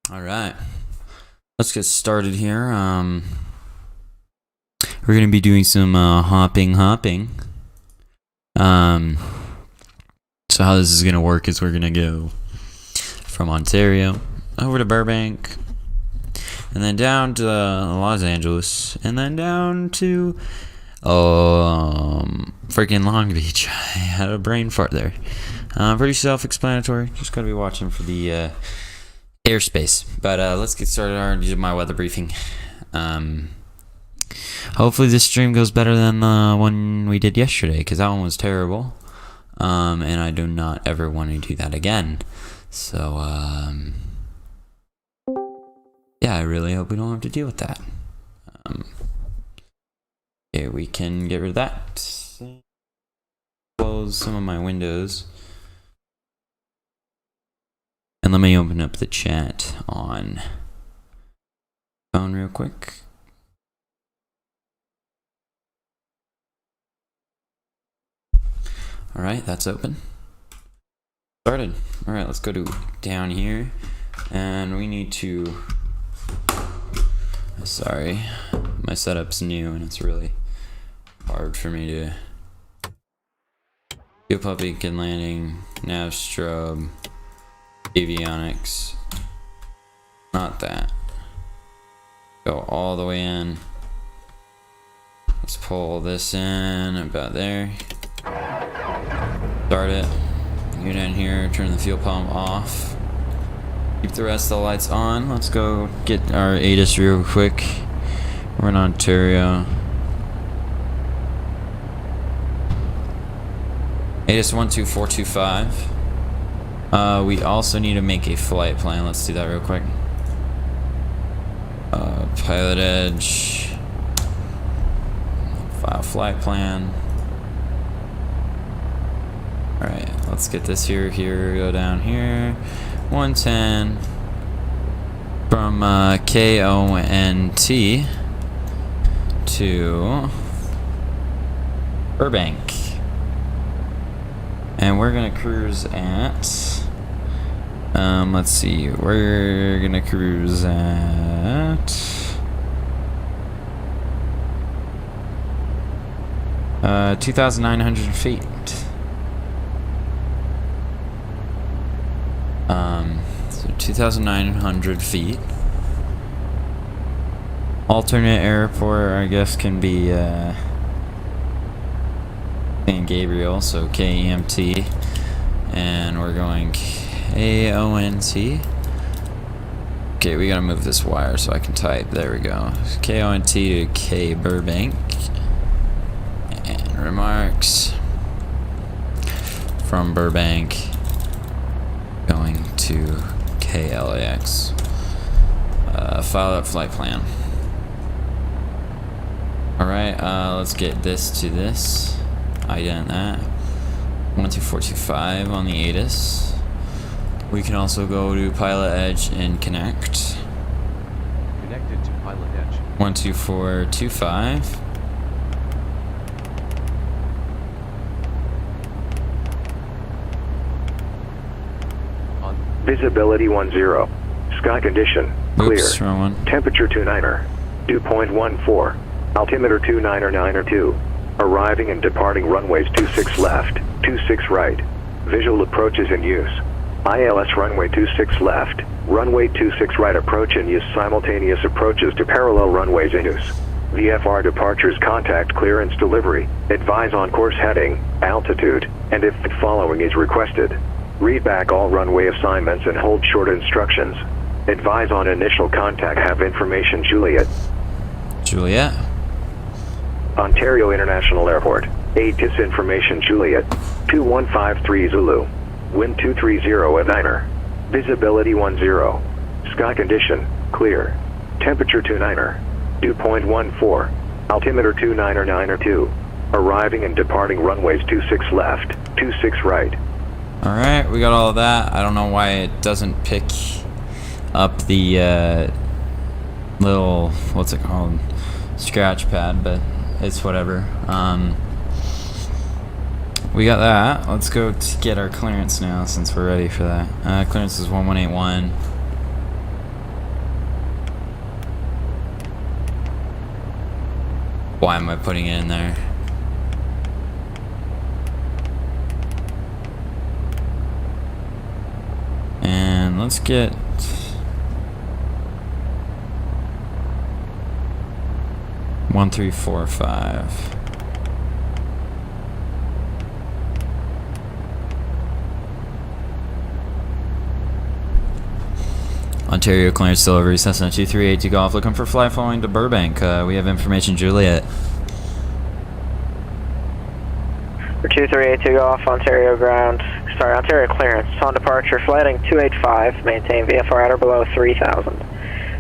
All right, let's get started here. We're gonna be doing some hopping. So how this is gonna work is we're gonna go from Ontario over to Burbank, and then down to Los Angeles, and then down to freaking Long Beach. I had a brain fart there. Pretty self-explanatory. Just gotta be watching for the airspace. But let's get started on my weather briefing. Hopefully this stream goes better than the one we did yesterday, because that one was terrible. And I do not ever want to do that again. So yeah, I really hope we don't have to deal with that. Okay, we can get rid of that. Close some of my windows. And let me open up the chat on phone real quick. Alright, that's open. Started. Alright, let's go to down here. And we need to... Sorry, my setup's new and it's really hard for me to do public and landing, nav strobe, avionics. Not that. Go all the way in. Let's pull this in about there. Start it. Go down here, turn the fuel pump off. Keep the rest of the lights on. Let's go get our ATIS real quick. We're in Ontario. ATIS 12425. We also need to make a flight plan. Let's do that real quick. PilotEdge. File flight plan. Alright, let's get this here, go down here. 110 from KONT to Burbank. And we're gonna cruise at let's see, we're gonna cruise at 2,900 feet. So 2,900 feet. Alternate airport, I guess, can be St. Gabriel, so KEMT, and we're going KONT. Okay, we gotta move this wire so I can type. There we go. KONT to K Burbank. And remarks from Burbank going to KLAX. File that flight plan. Alright, let's get this to this. Ident that. 12425 on the ATIS. We can also go to PilotEdge and connect. Connected to PilotEdge. 12425. Visibility 10. Sky condition clear. Oops, wrong one. Temperature 29er. Dew point 14. Altimeter 299er2. Arriving and departing runways 26 left, 26 right. Visual approaches in use. ILS runway 26 left, runway 26 right approach in use. Simultaneous approaches to parallel runways in use. VFR departures, contact clearance, delivery. Advise on course heading, altitude, and if the following is requested. Read back all runway assignments and hold short instructions. Advise on initial contact. Have information. Juliet. Juliet. Ontario International Airport. ATIS information. Juliet. 2153 Zulu. Wind 230 at Niner. Visibility 10. Sky condition clear. Temperature 29er. Dew point 14. Altimeter 299er2. Arriving and departing runways 26 left, 26 right. Alright, we got all of that. I don't know why it doesn't pick up the little, what's it called, scratch pad, but it's whatever. We got that. Let's go to get our clearance now since we're ready for that. Clearance is 1181. Why am I putting it in there? And let's get... One, three, four, five. Ontario clearance delivery, Cessna 238 Golf, looking for flight following to Burbank. We have information, Juliet. For 2382 Golf, Ontario ground, Ontario clearance. On departure, flighting 285, maintain VFR at or below 3000.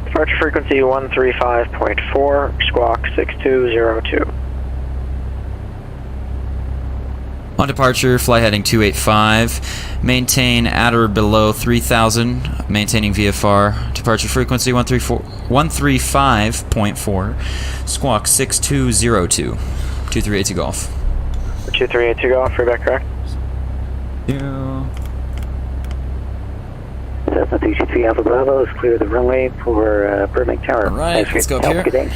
Departure frequency 135.4, squawk 6202. On departure, flight heading 285, maintain at or below 3000, maintaining VFR. Departure frequency 135.4, squawk 6202. 2382 Golf. 2382 Golf, readback correct. Yeah. Cessna 223 Alpha Bravo is clear the runway for Burbank Tower. Alright, let's go up here. Good day.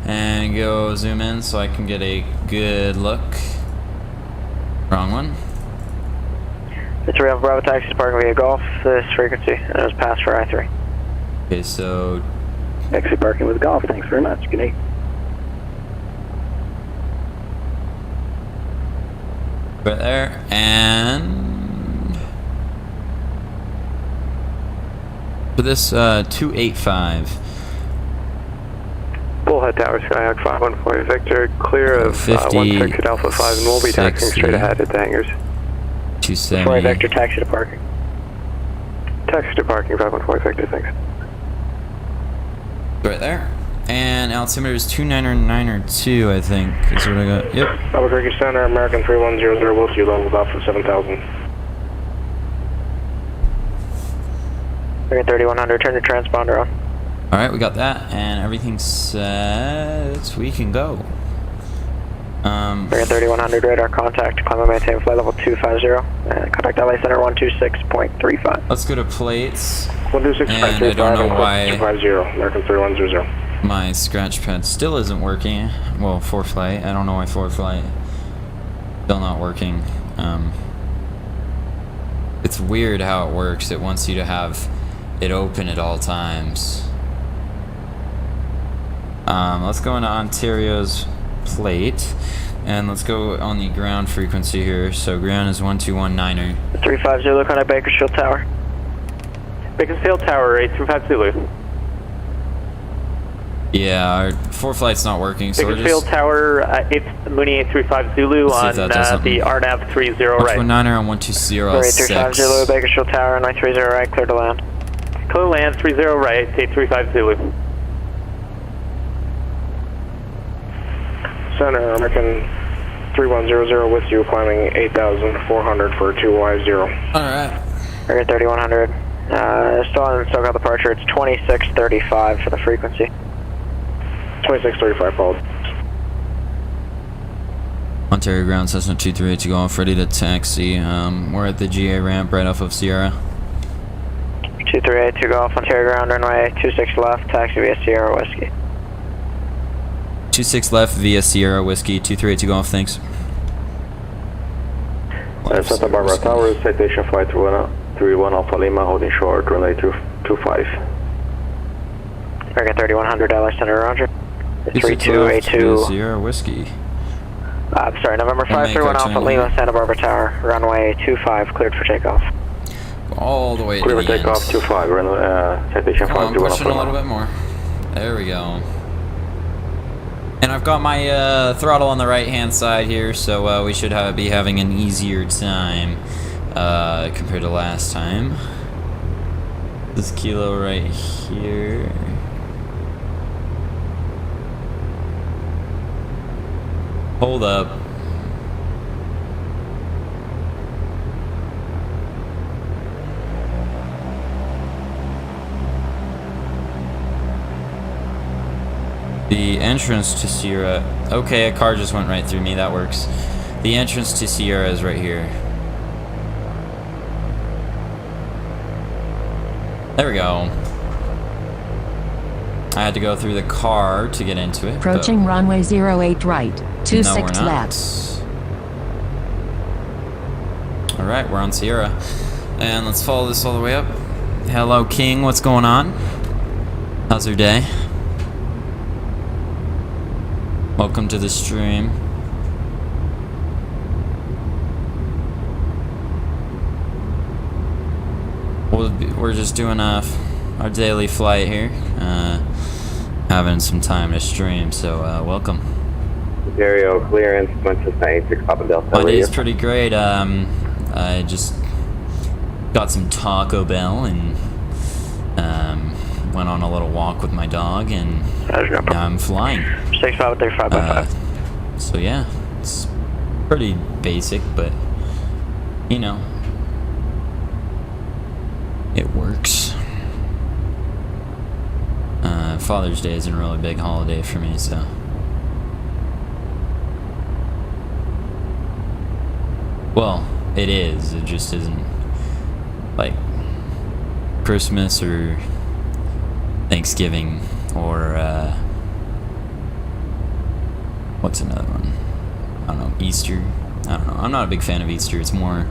And go zoom in so I can get a good look. Wrong one. The 3 Alpha Bravo taxi departing via Golf, this frequency, and it was passed for I-3. Okay, so... Exit parking with Golf, thanks very much. Good day. Right there, and... For this 285. Bullhead Tower, Skyhawk 514 Victor, clear of 16 Alpha 5, and we'll be taxiing straight ahead at the hangars. 270. 4 Victor, taxi to parking. Taxi to parking, 514 Victor, thanks. Right there. And altimeter is 29902, I think. Is what I got. Yep. Albuquerque Center, American 3100, Wilkie leveled off for 7000. American 3100, turn your transponder on. Alright, we got that, and everything's set. We can go. American 3100, radar contact, climb and maintain flight level 250, and contact LA Center 126.35. Let's go to plates. 126.35, and I don't know why 250, American 3100. my scratch pad still isn't working. Well, ForeFlight. I don't know why ForeFlight still not working. It's weird how it works. It wants you to have it open at all times. Let's go into Ontario's plate, and let's go on the ground frequency here. So ground is 1219er. 35 Zulu, contact Bakersfield Tower. Bakersfield Tower, 835 Zulu. Yeah, our ForeFlight's not working, so Bakersfield Tower, it's Mooney 835 Zulu on the RNAV 30 right. 129er on 120 835 Zulu, Bakersfield Tower, 930 right, clear to land. Clear land, 30 right, 835 Zulu. Center, American 3100 with you, climbing 8,400 for 2Y0. Alright. American 3100, still on SoCal departure, it's 2635 for the frequency. 2635 followed. Ontario ground, Cessna 238 to go off, ready to taxi. We're at the GA ramp right off of Sierra. 238 to go off Ontario ground, runway 26 left, taxi via Sierra Whiskey. 26 left via Sierra Whiskey, 238 to go off, thanks. Santa Barbara Tower, citation flight 31 Alpha Lima, holding short, runway 25. American 3100, LA Center, roger. 3282 Sierra Whiskey. Sorry, November 531 Alpha Lima, Santa Barbara Tower, runway 25, cleared for takeoff. All the way to the the end. Takeoff 25, citation 531 Alpha Lima. Pushing a little bit more. There we go. And I've got my throttle on the right hand side here, so we should be having an easier time compared to last time. This kilo right here. Hold up. The entrance to Sierra. Okay, a car just went right through me. That works. The entrance to Sierra is right here. There we go. I had to go through the car to get into it. Approaching runway 08 right, 26 no, we're left. All right, we're on Sierra, and let's follow this all the way up. Hello, King. What's going on? How's your day? Welcome to the stream. We're just doing our daily flight here, having some time to stream, so welcome. Ontario clearance, Cessna 86 Papa Delta. My day's pretty great. I just got some Taco Bell and went on a little walk with my dog, and now I'm flying. 6535. So yeah, it's pretty basic, but you know, it works. Father's Day isn't a really big holiday for me, so. Well, it is. It just isn't like Christmas or Thanksgiving or what's another one? I don't know, Easter. I don't know. I'm not a big fan of Easter. It's more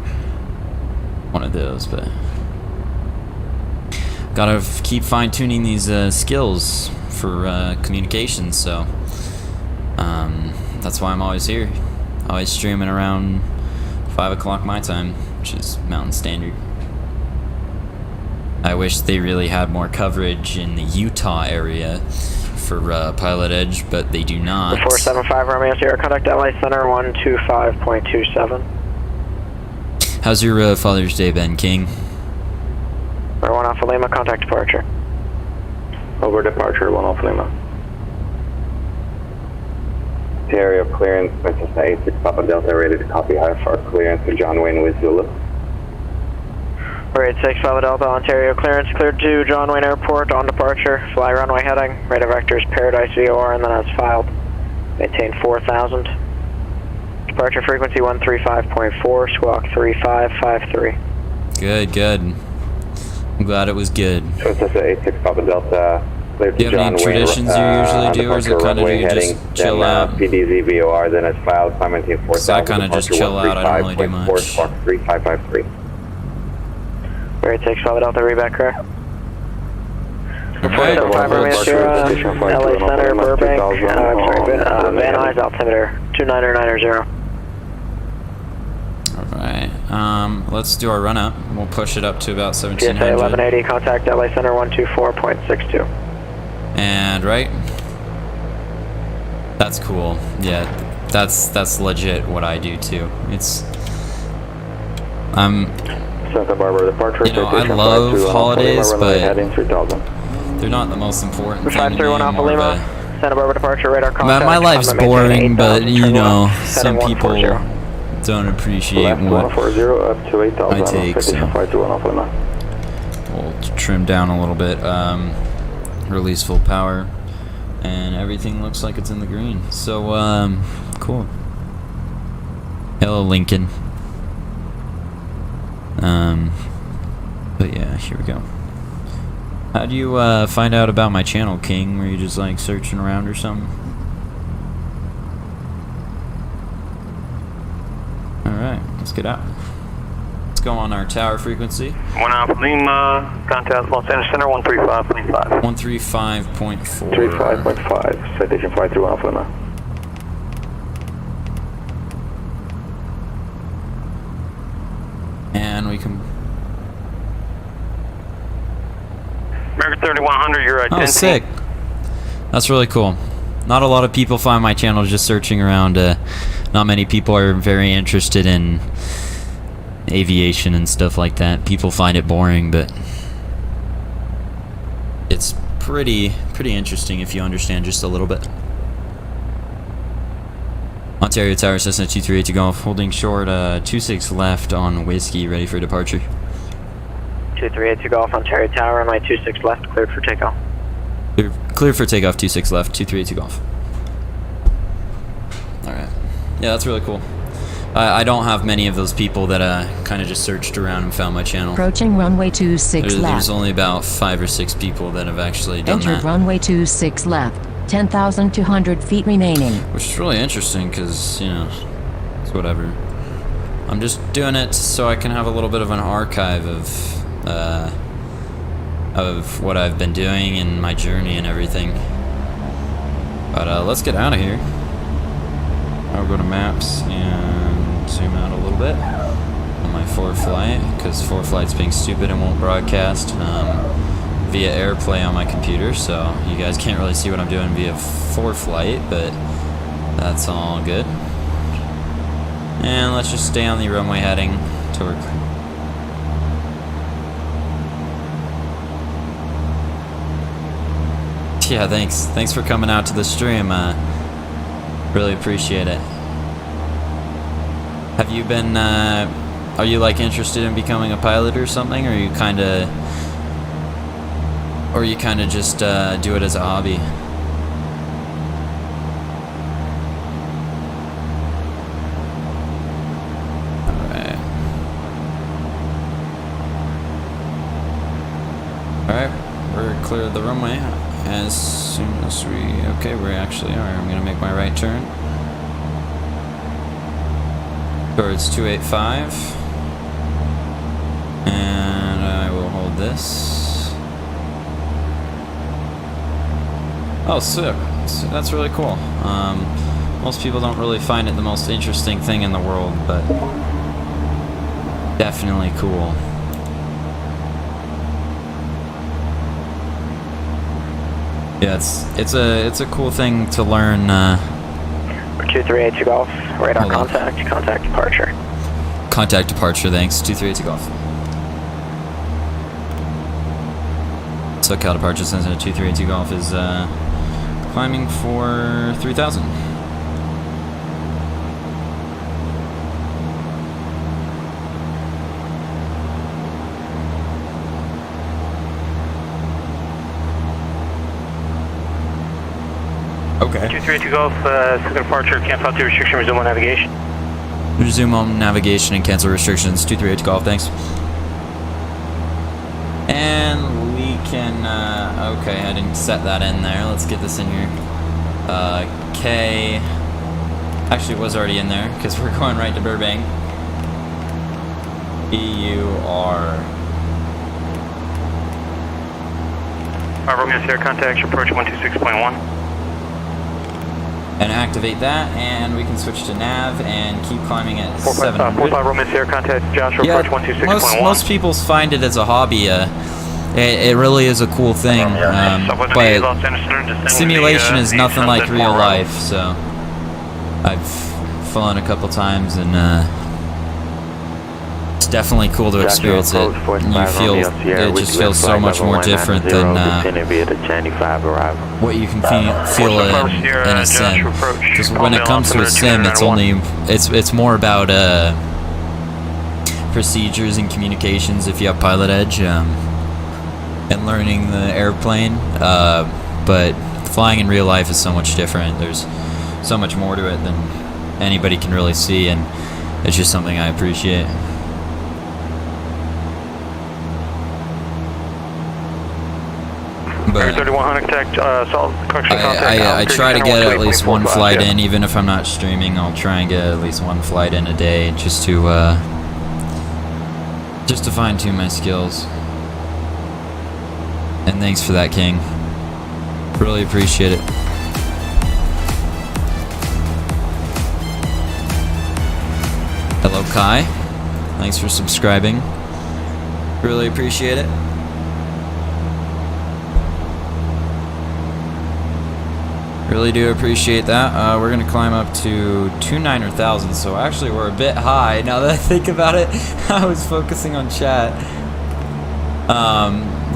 one of those, but gotta keep fine-tuning these skills for communication, so that's why I'm always here. Always streaming around 5 o'clock my time, which is Mountain Standard. I wish they really had more coverage in the Utah area for PilotEdge, but they do not. 475 Romeo Sierra, contact LA Center 125.27. How's your Father's Day been, King? Or 1 Alpha Lima, contact departure. Over departure, 1 Alpha Lima. Ontario clearance, Cessna 86 Papa Delta, ready to copy IFR clearance to John Wayne with Zulu. 486 Papa Delta, Ontario clearance cleared to John Wayne Airport on departure. Fly runway heading, rate of vector is Paradise VOR and then as filed. Maintain 4,000. Departure frequency 135.4, squawk 3553. Good, good. I'm glad it was good. So Cessna 86 Papa Delta, cleared Do to you have John any traditions you usually do, or is it kind of you just chill out? PDZ VOR, then it's filed, climb maintain 4,000. So I kind of just chill out, I don't really do much. Squawk 3553. 486 Papa Delta, reback correct. Alright. 475 Romeo Sierra, LA Center, Burbank, Van Nuys, altimeter 29990. Alright, let's do our run up. We'll push it up to about PSA 1700. 1180, contact LA Center 124.62. And right. That's cool. Yeah, that's legit what I do too. It's Santa Barbara departure. You know, I love holidays, but they're not the most important thing to me. 531 Alpha More of Lima, a, Santa Barbara departure, radar contact. my life's boring, but you know, some heading people 140. don't appreciate what up to 8,000. I take, so we'll trim down a little bit, release full power, and everything looks like it's in the green. So, cool. Hello, Lincoln. But yeah, here we go. How do you find out about my channel, King? Were you just like searching around or something? Alright, let's get out. Let's go on our tower frequency. 1 Alpha Lima, contact Los Angeles Center 135.5. 135.4. 35.5, citation 531 Alpha Lima. And we can... American 3100, you're at 10. Oh, sick. That's really cool. Not a lot of people find my channel just searching around. Not many people are very interested in aviation and stuff like that. People find it boring, but it's pretty interesting if you understand just a little bit. Ontario Tower, Cessna 238 to Golf, holding short 26 left on Whiskey, ready for departure. 238 to Golf, Ontario Tower, runway 26 left, cleared for takeoff. Clear for takeoff, 26 left, 238 to Golf. Alright. Yeah, that's really cool. I don't have many of those people that kind of just searched around and found my channel. Approaching runway 26 left. There's only about 5 or 6 people that have actually done Entered that. runway 26 left. 10,200 feet remaining. Which is really interesting because, you know, it's whatever. I'm just doing it so I can have a little bit of an archive of what I've been doing and my journey and everything. But let's get out of here. I'll go to maps and zoom out a little bit on my ForeFlight, because ForeFlight's being stupid and won't broadcast via AirPlay on my computer, so you guys can't really see what I'm doing via ForeFlight, but that's all good. And let's just stay on the runway heading toward. Yeah, thanks for coming out to the stream. Really appreciate it. Have you been are you like interested in becoming a pilot or something, or you kind of just do it as a hobby? Alright, we're clear of the runway. As soon as okay, we actually are. I'm gonna make my right turn towards 285, and I will hold this. Oh, sick! So that's really cool. Most people don't really find it the most interesting thing in the world, but definitely cool. Yeah, it's a cool thing to learn. 238 to Golf, radar contact, contact departure. Contact departure, thanks. 238 to Golf. SoCal departure Cessna 238 to Golf is climbing for 3,000. Okay. 232 Golf, second departure, cancel out the restriction, resume on navigation. Resume on navigation and cancel restrictions. 238 Golf, thanks. And we can, okay, I didn't set that in there. Let's get this in here. K, actually it was already in there because we're going right to Burbank. EUR. Romeo Sierra, contact, approach 126.1. And activate that, and we can switch to nav and keep climbing at 700. 45 Romeo Sierra, contact Joshua, approach 126.1. Most people find it as a hobby. It really is a cool thing, but simulation is nothing like real life. So I've flown a couple times, and it's definitely cool to experience it. You feel it just feels so much more different than what you can feel in a sim. Because when it comes to a sim, it's more about procedures and communications if you have PilotEdge, and learning the airplane. But flying in real life is so much different. There's so much more to it than anybody can really see, and it's just something I appreciate. But I try to get at least one flight in, even if I'm not streaming. I'll try and get at least one flight in a day, just to fine tune my skills. And thanks for that, King. Really appreciate it. Hello, Kai. Thanks for subscribing. Really appreciate it. Really do appreciate that. We're going to climb up to 29,000, so actually we're a bit high. Now that I think about it, I was focusing on chat.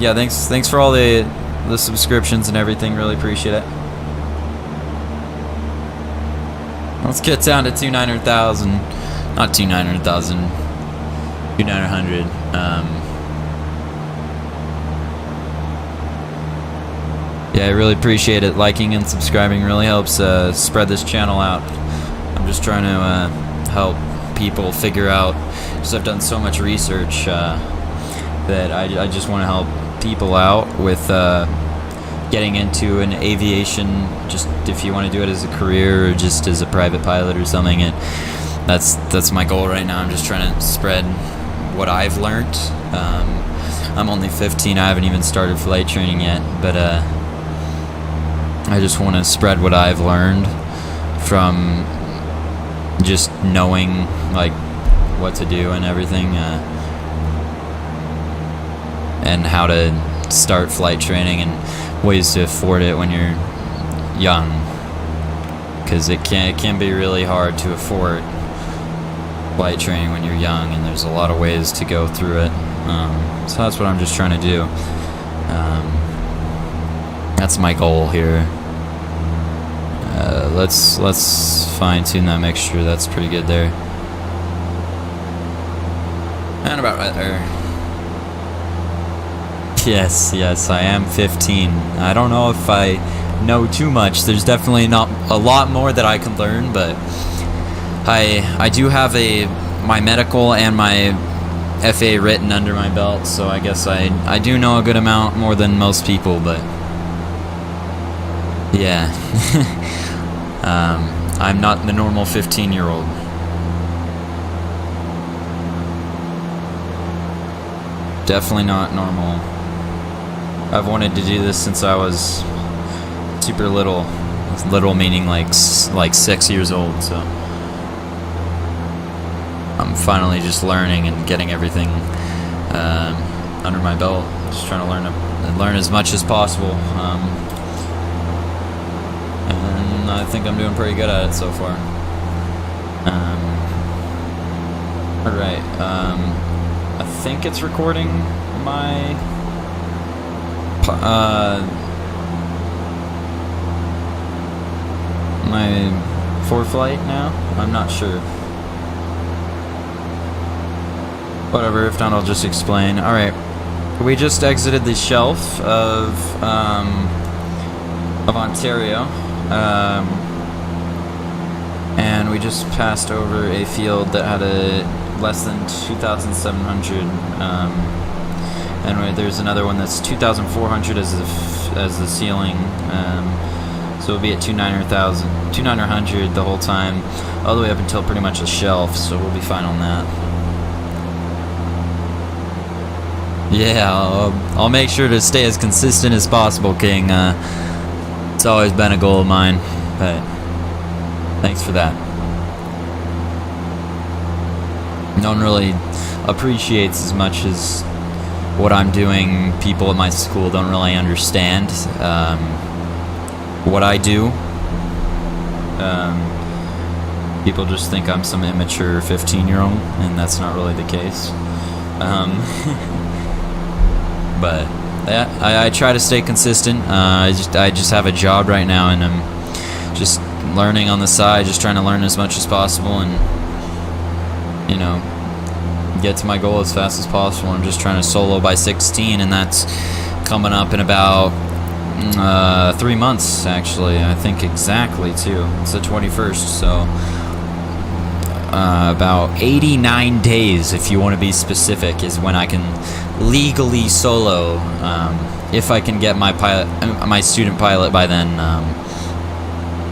Yeah, thanks for all the subscriptions and everything. Really appreciate it. Let's get down to 29,000. Not 29,000. 2,900. Yeah, I really appreciate it. Liking and subscribing really helps spread this channel out. I'm just trying to help people figure out, because I've done so much research that I just want to help people out with getting into an aviation, just if you want to do it as a career or just as a private pilot or something. And that's my goal right now. I'm just trying to spread what I've learned. I'm only 15. I haven't even started flight training yet, but I just want to spread what I've learned from just knowing like what to do and everything, and how to start flight training and ways to afford it when you're young, because it can be really hard to afford flight training when you're young, and there's a lot of ways to go through it. So that's what I'm just trying to do. That's my goal here. Let's fine-tune that mixture. That's pretty good there. And about right there. Yes, I am 15. I don't know if I know too much. There's definitely not a lot more that I can learn, but I do have my medical and my FA written under my belt, so I guess I do know a good amount more than most people, but yeah. I'm not the normal 15-year-old. Definitely not normal. I've wanted to do this since I was super little. Little meaning like 6 years old, so I'm finally just learning and getting everything under my belt. Just trying to learn as much as possible. And I think I'm doing pretty good at it so far. Alright, I think it's recording my my flight now. I'm not sure. Whatever, if not I'll just explain. Alright, we just exited the shelf of Ontario, and we just passed over a field that had a less than 2,700, and there's another one that's 2,400 as the ceiling, so we'll be at 2,900 the whole time, all the way up until pretty much the shelf, so we'll be fine on that. Yeah, I'll make sure to stay as consistent as possible, King. It's always been a goal of mine, but thanks for that. No one really appreciates as much as what I'm doing. People at my school don't really understand what I do. People just think I'm some immature 15-year-old, and that's not really the case. But yeah, I try to stay consistent. I just have a job right now, and I'm just learning on the side, just trying to learn as much as possible, and you know, get to my goal as fast as possible. I'm just trying to solo by 16, and that's coming up in about 3 months, actually. I think exactly too. It's the 21st, so about 89 days, if you want to be specific, is when I can legally solo. If I can get my student pilot by then.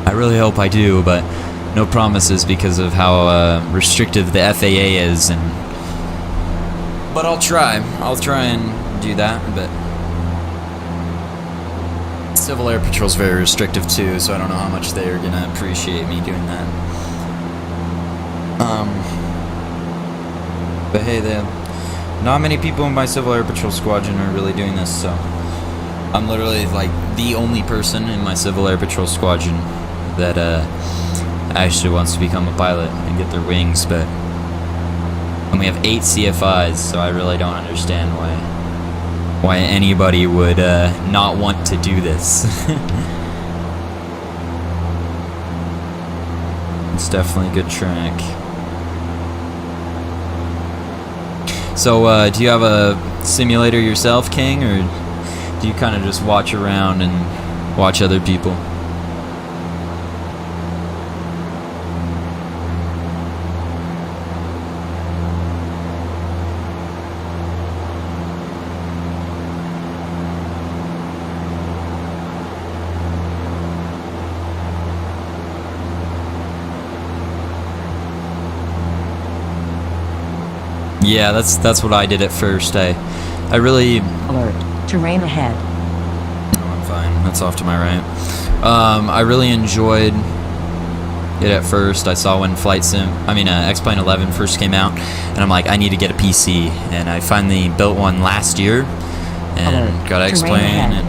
I really hope I do, but no promises because of how restrictive the FAA is. But I'll try and do that. But Civil Air Patrol is very restrictive too, so I don't know how much they are gonna appreciate me doing that. But hey, not many people in my Civil Air Patrol squadron are really doing this, so I'm literally like the only person in my Civil Air Patrol squadron that actually wants to become a pilot and get their wings. But and we have 8 CFIs, so I really don't understand why anybody would not want to do this. It's definitely a good track. So, do you have a simulator yourself, King, or do you kind of just watch around and watch other people? Yeah, that's what I did at first. I really. Alert. Terrain ahead. No, I'm fine. That's off to my right. I really enjoyed it at first. I saw when X-Plane 11 first came out, and I'm like, I need to get a PC, and I finally built one last year, and got X-Plane and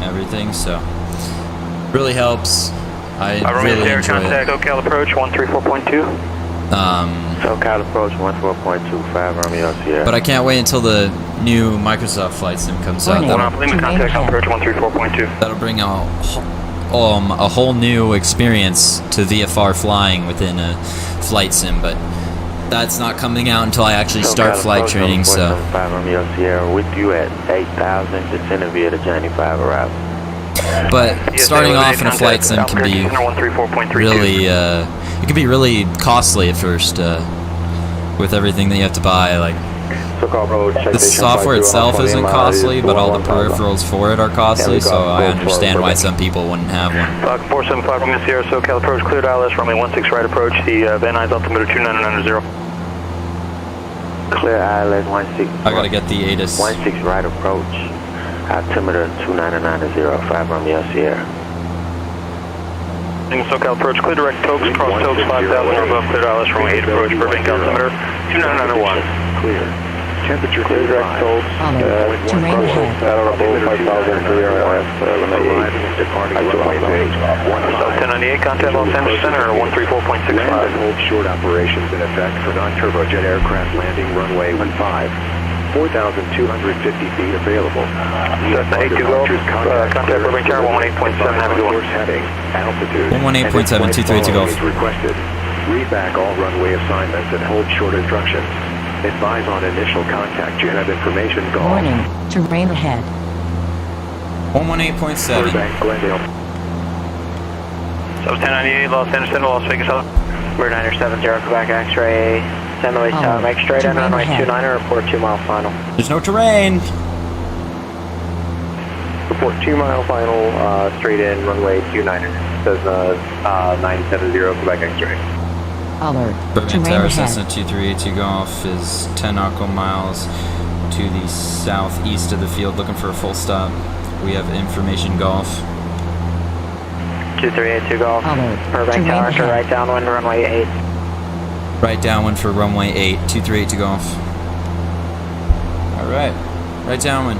everything. So really helps. I really enjoy contact it. SoCal approach 134.2. SoCal approach 14.25 Romeo Sierra. But I can't wait until the new Microsoft Flight Sim comes out. Warning. Contact approach 134.2. That'll bring a whole new experience to VFR flying within a flight sim, but that's not coming out until I actually start flight training. So. 5 Romeo Sierra with you at 8,000. Descending via the Johnny 5 arrival. But starting off in a flight sim can be really, it can be really costly at first with everything that you have to buy. Like the software itself isn't costly, but all the peripherals for it are costly. So I understand why some people wouldn't have one. 475 Romeo Sierra, SoCal approach, cleared ILS, runway 16 right approach, the Van Nuys altimeter 2990. Clear ILS 16. I gotta get the ATIS. 16 right approach. Altimeter 2990, 5 Romeo Sierra. SoCal approach, clear direct Tokes, cross Tokes 5,000 or above, cleared ILS, runway 8 approach, Burbank altimeter 2991. Clear. Temperature Clear direct Tokes. Alert. Terrain ahead. Saddle above 5,000 clear ILS, arriving and departing runway 1098, contact Los Angeles Center, 134.65. Land and hold short operations in effect for non-turbojet aircraft landing runway 15. 4,250 feet available. Cessna 82 Golf, contact Burbank Tower 118.7, have a good one. Course heading, altitude, 118.7, 232 Golf. requested. Read back all runway assignments and hold short instructions. Advise on initial contact. You have information Golf. Warning. Terrain ahead. 118.7. Burbank, Glendale. So 1098, Los Angeles Center, Las Vegas, We're 970, Quebec X-ray. San Luis Tower, make straight in, runway 29, report 2 mile final. There's no terrain. Report 2 mile final, straight in, runway 29. Cessna 970, Quebec X-ray. Alert. Burbank Terrain Tower, ahead. Cessna 2382 Golf is 10 nautical miles to the southeast of the field, looking for a full stop. We have information Golf. 2382 Golf. Alert. Burbank Terrain Tower, to ahead. right downwind, runway 8. Right downwind for runway 8, 2382 Golf. Alright, right downwind.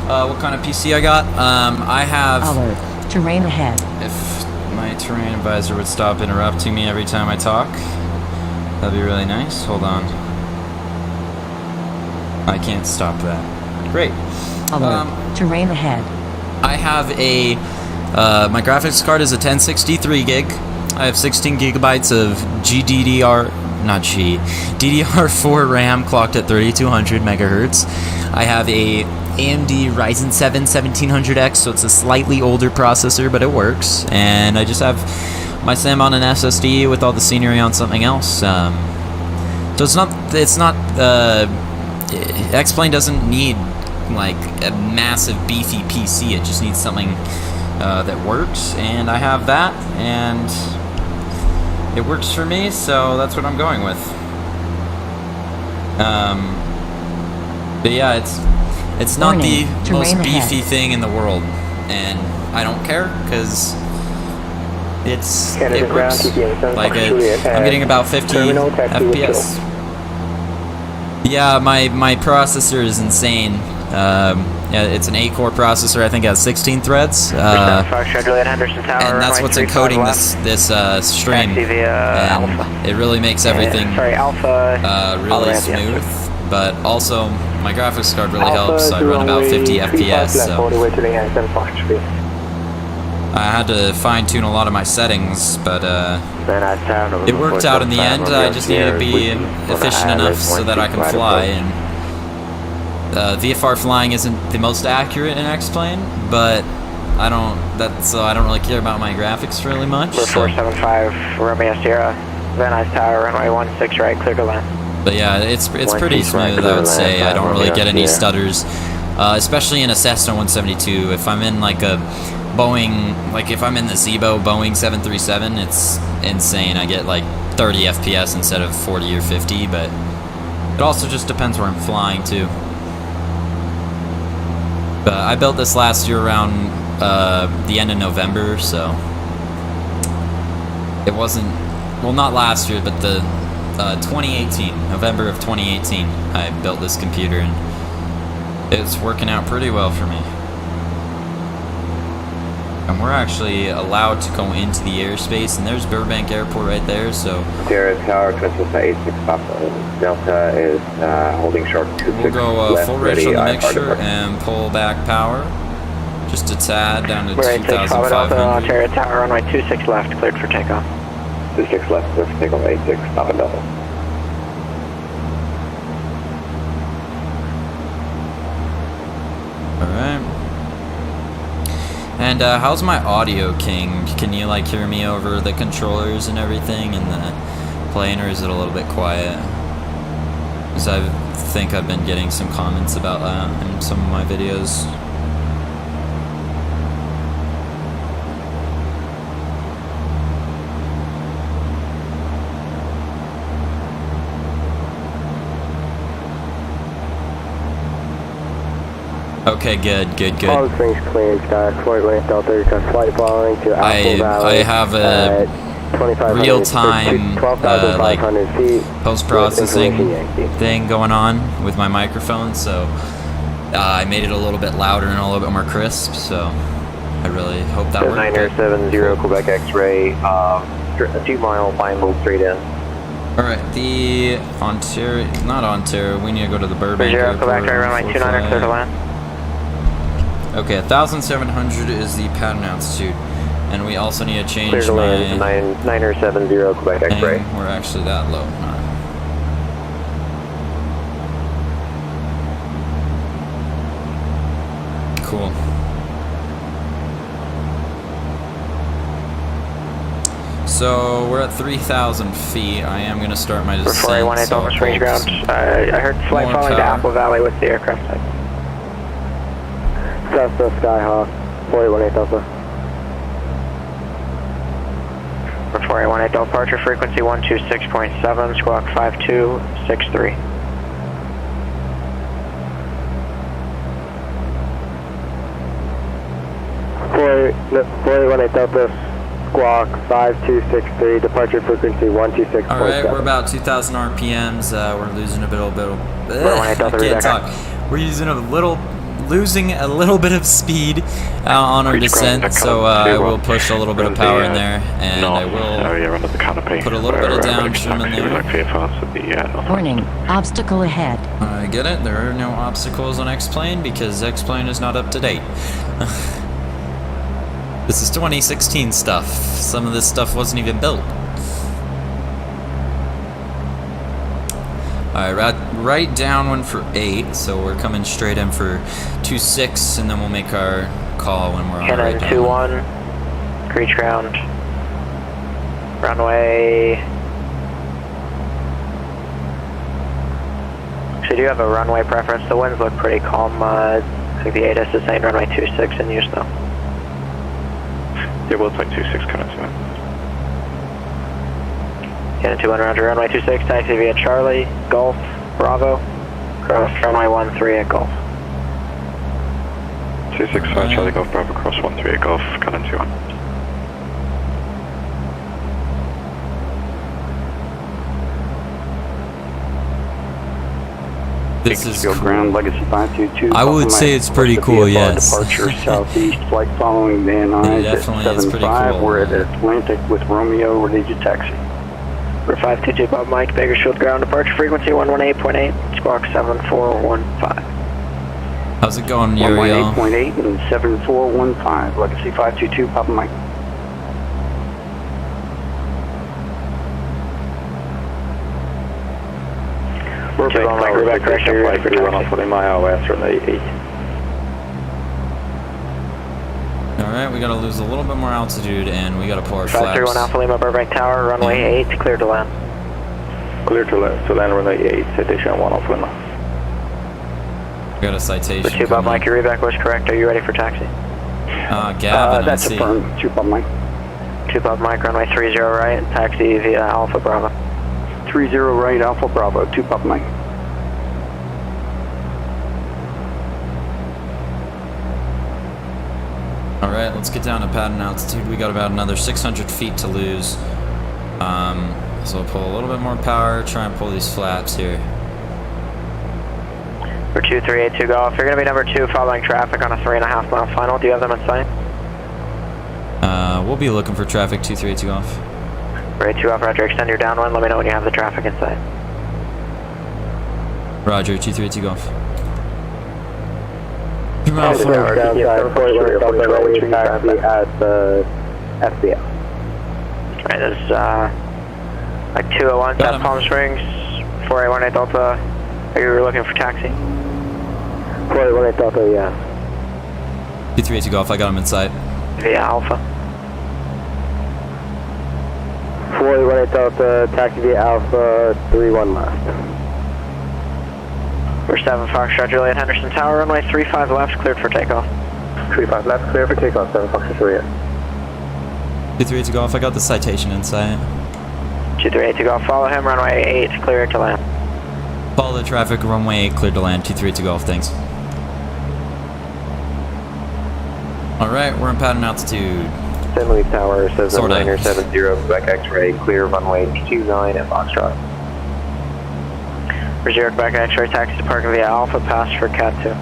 What kind of PC I got? I have... Alert. Terrain ahead. If my terrain advisor would stop interrupting me every time I talk, that'd be really nice. Hold on. I can't stop that. Great. Alert. Terrain ahead. I have a... my graphics card is a 1063 gig. I have 16 gigabytes of DDR4 RAM clocked at 3200 megahertz. I have a AMD Ryzen 7 1700X, so it's a slightly older processor, but it works. And I just have my SIM on an SSD with all the scenery on something else. So it's not. X-Plane doesn't need like a massive beefy PC. It just needs something that works, and I have that, and it works for me, so that's what I'm going with. But yeah, it's not the most beefy thing in the world, and I don't care because it works. Like I'm getting about 50 FPS. Yeah, my processor is insane. Yeah, it's an 8-core processor. I think it has 16 threads. And that's what's encoding this stream. And it really makes everything really smooth. But also, my graphics card really helps. I run about 50 FPS. So I had to fine-tune a lot of my settings, but it worked out in the end. I just needed to be efficient enough so that I can fly. And VFR flying isn't the most accurate in X-Plane, but I don't really care about my graphics really much. We're 475 Romeo Sierra, Van Nuys Tower, runway 16 right, clear to land. But yeah, it's pretty smooth, I would say. I don't really get any stutters, especially in a Cessna 172. If I'm in like a Boeing, like if I'm in the Zibo Boeing 737, it's insane. I get like 30 FPS instead of 40 or 50, but It also just depends where I'm flying to. But I built this last year around the end of November, so it wasn't, well, not last year, but the 2018, November of 2018, I built this computer, and it's working out pretty well for me. And we're actually allowed to go into the airspace, and there's Burbank Airport right there, so... Sierra Tower, Cessna 86 Papa. Delta is holding short 26 we'll go left, full ready, rich on the IFR mixture departure. and pull back power. Just a tad, down to Right, 6 Papa Delta, 2,500. Ontario Tower, runway 26 left, cleared for takeoff. 26 left, clear for takeoff, 86 Papa Delta. Alright. And how's my audio, King? Can you like hear me over the controllers and everything in the plane, or is it a little bit quiet? Because I think I've been getting some comments about that in some of my videos. Okay, good. All things clean, Sky, Flight Lane Delta, you've got flight following to Apple Valley. I have a real-time like post-processing thing going on with my microphone, so I made it a little bit louder and a little bit more crisp, so I really hope that worked. 9070 Quebec X-ray, a 2-mile flying move straight in. Alright, the Ontario, not Ontario, we need to go to the Burbank Airport. Quebec, runway 29, clear to land. Okay, 1,700 is the pattern altitude, and we also need to change Clear to land, 9070 Quebec X-ray. We're actually that low. Cool. So we're at 3,000 feet. I am going to start my descent. 418 so Dolphins range ground. I heard flight following to Apple Valley with the aircraft type. Cessna Skyhawk, 4818 Delta. 4818 Delta, departure frequency 126.7, squawk 5263. Delta, squawk 5263, departure frequency 126.7. Alright, we're about 2,000 RPMs. We're losing a little bit of... I can't talk. We're losing a little bit of speed on our descent, so I will push a little bit of power in there, and I will put a little bit of downtrim in there. Warning, obstacle ahead. I get it, there are no obstacles on X-Plane because X-Plane is not up to date. This is 2016 stuff. Some of this stuff wasn't even built. Alright, right downwind for 8, so we're coming straight in for 26, and then we'll make our call when we're on right downwind. 2-1, creech ground, runway. Actually, do you have a runway preference? The winds look pretty calm. I think the ATIS is saying runway 26 in use though. Yeah, we'll take 26 coming to it. Cannon 2-1 roger, runway 26, taxi via Charlie, Golf, Bravo, cross runway 13 at Golf. 265 Charlie Golf Bravo, cross 13 at Golf, Cannon 2-1. This is cool. Ground Legacy 522. I would say it's pretty cool, yes. Departure southeast, flight following Van Nuys at 75. We're at Atlantic with Romeo, ready to taxi. We're 522 Bob Mike, Bakersfield ground, departure frequency 118.8, squawk 7415. How's it going, Uriel? 118.8 and 7415, Legacy 522 Papa Mike. We're back on our correction flight for runoff for my IOS from the 8. Alright, we gotta lose a little bit more altitude, and we gotta pull our flaps. 531 Alpha Lima, Burbank Tower, runway 8, clear to land. Clear to land runway 8, citation 1 Alpha Lima. We got a citation. 2 Bob Mike, your reback was correct. Are you ready for taxi? Gavin, that's affirmed. 2 Bob Mike. 2 Bob Mike, runway 30 right, taxi via Alpha Bravo. 30 right, Alpha Bravo, 2 Papa Mike. Alright, let's get down to pattern altitude. We got about another 600 feet to lose. So we'll pull a little bit more power, try and pull these flaps here. For 2382 Golf, you're going to be number 2 following traffic on a 3.5 mile final. Do you have them in sight? We'll be looking for traffic, 2382 Golf. Right, 2 off, roger, extend your downwind, let me know when you have the traffic in sight. Roger, 2382 Golf. At the FBL. Alright, there's like 201 South Palm Springs, 4818 Delta. Are you looking for taxi? 4818 Delta, yeah. 2382 Golf, I got him in sight. Via Alpha. 4818 Delta, taxi via Alpha, 31 left. We're 7 Foxtrot Juliet Henderson Tower, runway 35 left, cleared for takeoff. 35 left, clear for takeoff, 7 Foxtrot Juliet. 2382 Golf, I got the citation in sight. 2382 Golf, follow him, runway 8, clear to land. Follow the traffic, runway 8, cleared to land, 2382 Golf, thanks. Alright, we're in pattern altitude. St. Louis Tower, Cessna 970, Quebec X-ray, clear runway 29 at Foxtrot. Reserve Quebec X-ray, taxi to parking via Alpha, pass for Cat 2.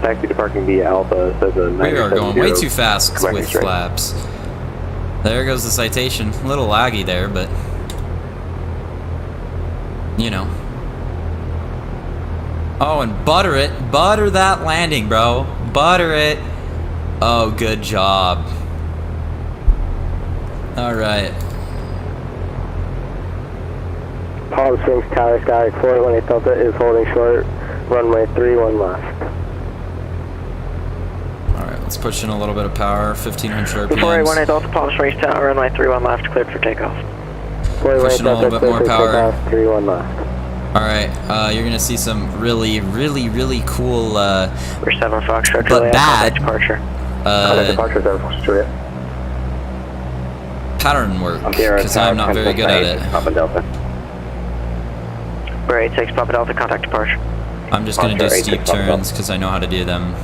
Taxi to parking via Alpha, Cessna 970. We are going way too fast Quebec with X-ray. flaps. There goes the citation. A little laggy there, but you know. Oh, and butter it. Butter that landing, bro. Butter it. Oh, good job. Alright. Palm Springs Tower Sky 4818 Delta is holding short, runway 31 left. Alright, let's push in a little bit of power. 1500 RPMs. 4818 Delta, Palm Springs Tower, runway 31 left, cleared for takeoff. Pushing a little bit more power. 31 left. Alright, you're gonna see some really cool, We're 7 Foxtrot but Juliet, bad, departure. Departure 7 Foxtrot Juliet. pattern work, because I'm not very good at it. Papa Delta. We're 86 Papa Delta, contact departure. I'm just gonna do steep turns, because I know how to do them.